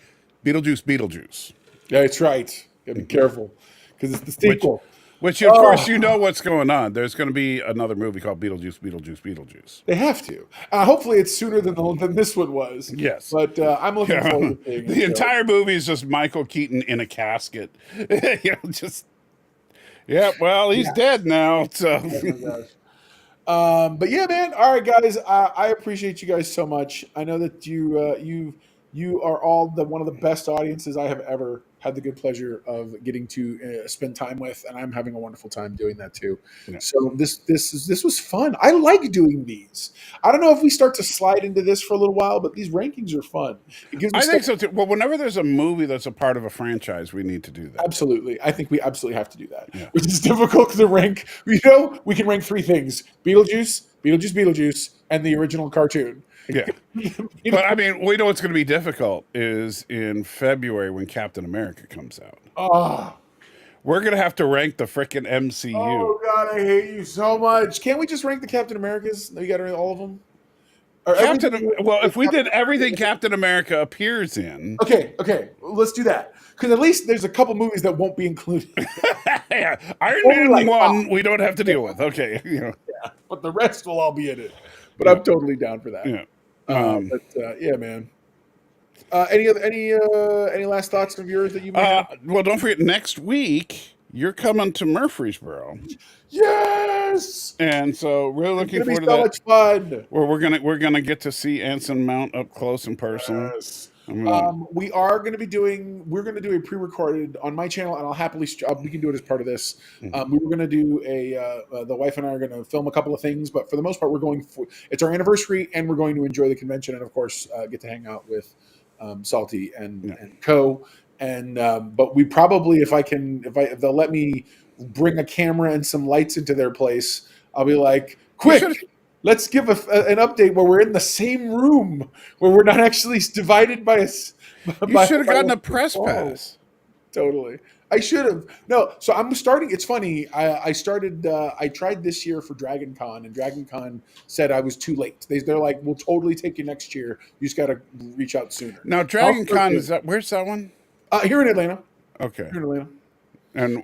Beetlejuice. Yeah, that's right. Gotta be careful because it's the sequel. Which of course you know what's going on. There's going to be another movie called Beetlejuice. They have to. Hopefully, it's sooner than this one was. Yes, but I'm looking forward to seeing the entire movie is just Michael Keaton in a casket. Well, he's dead now. So. Oh my gosh. But yeah, man. All right, guys. I appreciate you guys so much. I know that you are all one of the best audiences I have ever had the good pleasure of getting to spend time with, and I'm having a wonderful time doing that too. Yeah. So this was fun. I like doing these. I don't know if we start to slide into this for a little while, but these rankings are fun. I think so too. Well, whenever there's a movie that's a part of a franchise, we need to do that. Absolutely. I think we absolutely have to do that, which is difficult to rank. We can rank three things: Beetlejuice, and the original cartoon. Yeah. But I mean, we know what's going to be difficult is in February when Captain America comes out. Oh. We're going to have to rank the frickin' MCU. Oh, God, I hate you so much. Can't we just rank the Captain Americas? You got to rank all of them? If we did everything Captain America appears in. Okay, let's do that. Because at least there's a couple movies that won't be included. Yeah, Iron Man 1 we don't have to deal with. Okay. Yeah, but the rest will all be in it. But I'm totally down for that. Yeah. Yeah, man. Any last thoughts of yours that you may have? Well, don't forget, next week you're coming to Murfreesboro. Yes. And so we're looking forward to that. Much fun. Where we're gonna get to see Anson Mount up close in person. Yes. We're going to do a pre-recorded on my channel, and I'll happily we can do it as part of this. Mm-hmm. We were going to do the wife and I are going to film a couple of things, but for the most part, it's our anniversary, and we're going to enjoy the convention, and of course, get to hang out with Salty and Co. And but we probably, if they'll let me bring a camera and some lights into their place, I'll be like, quick. Let's give an update where we're in the same room, where we're not actually divided by us. You should have gotten a press pass. Totally. I should have. No, so I'm starting. It's funny. I tried this year for Dragon Con, and Dragon Con said I was too late. They're like, we'll totally take you next year. You just got to reach out sooner. Now, Dragon Con, where's that one? Here in Atlanta. Okay. Here in Atlanta.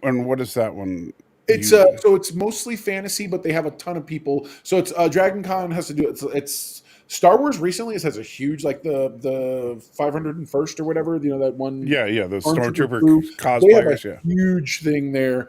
And what is that one? So it's mostly fantasy, but they have a ton of people. So it's Dragon Con has to do it's Star Wars recently has a huge, like the 501st or whatever, that one. Yeah, the Stormtrooper Stormtrooper crew, they have a cosplayers. Yeah. huge thing there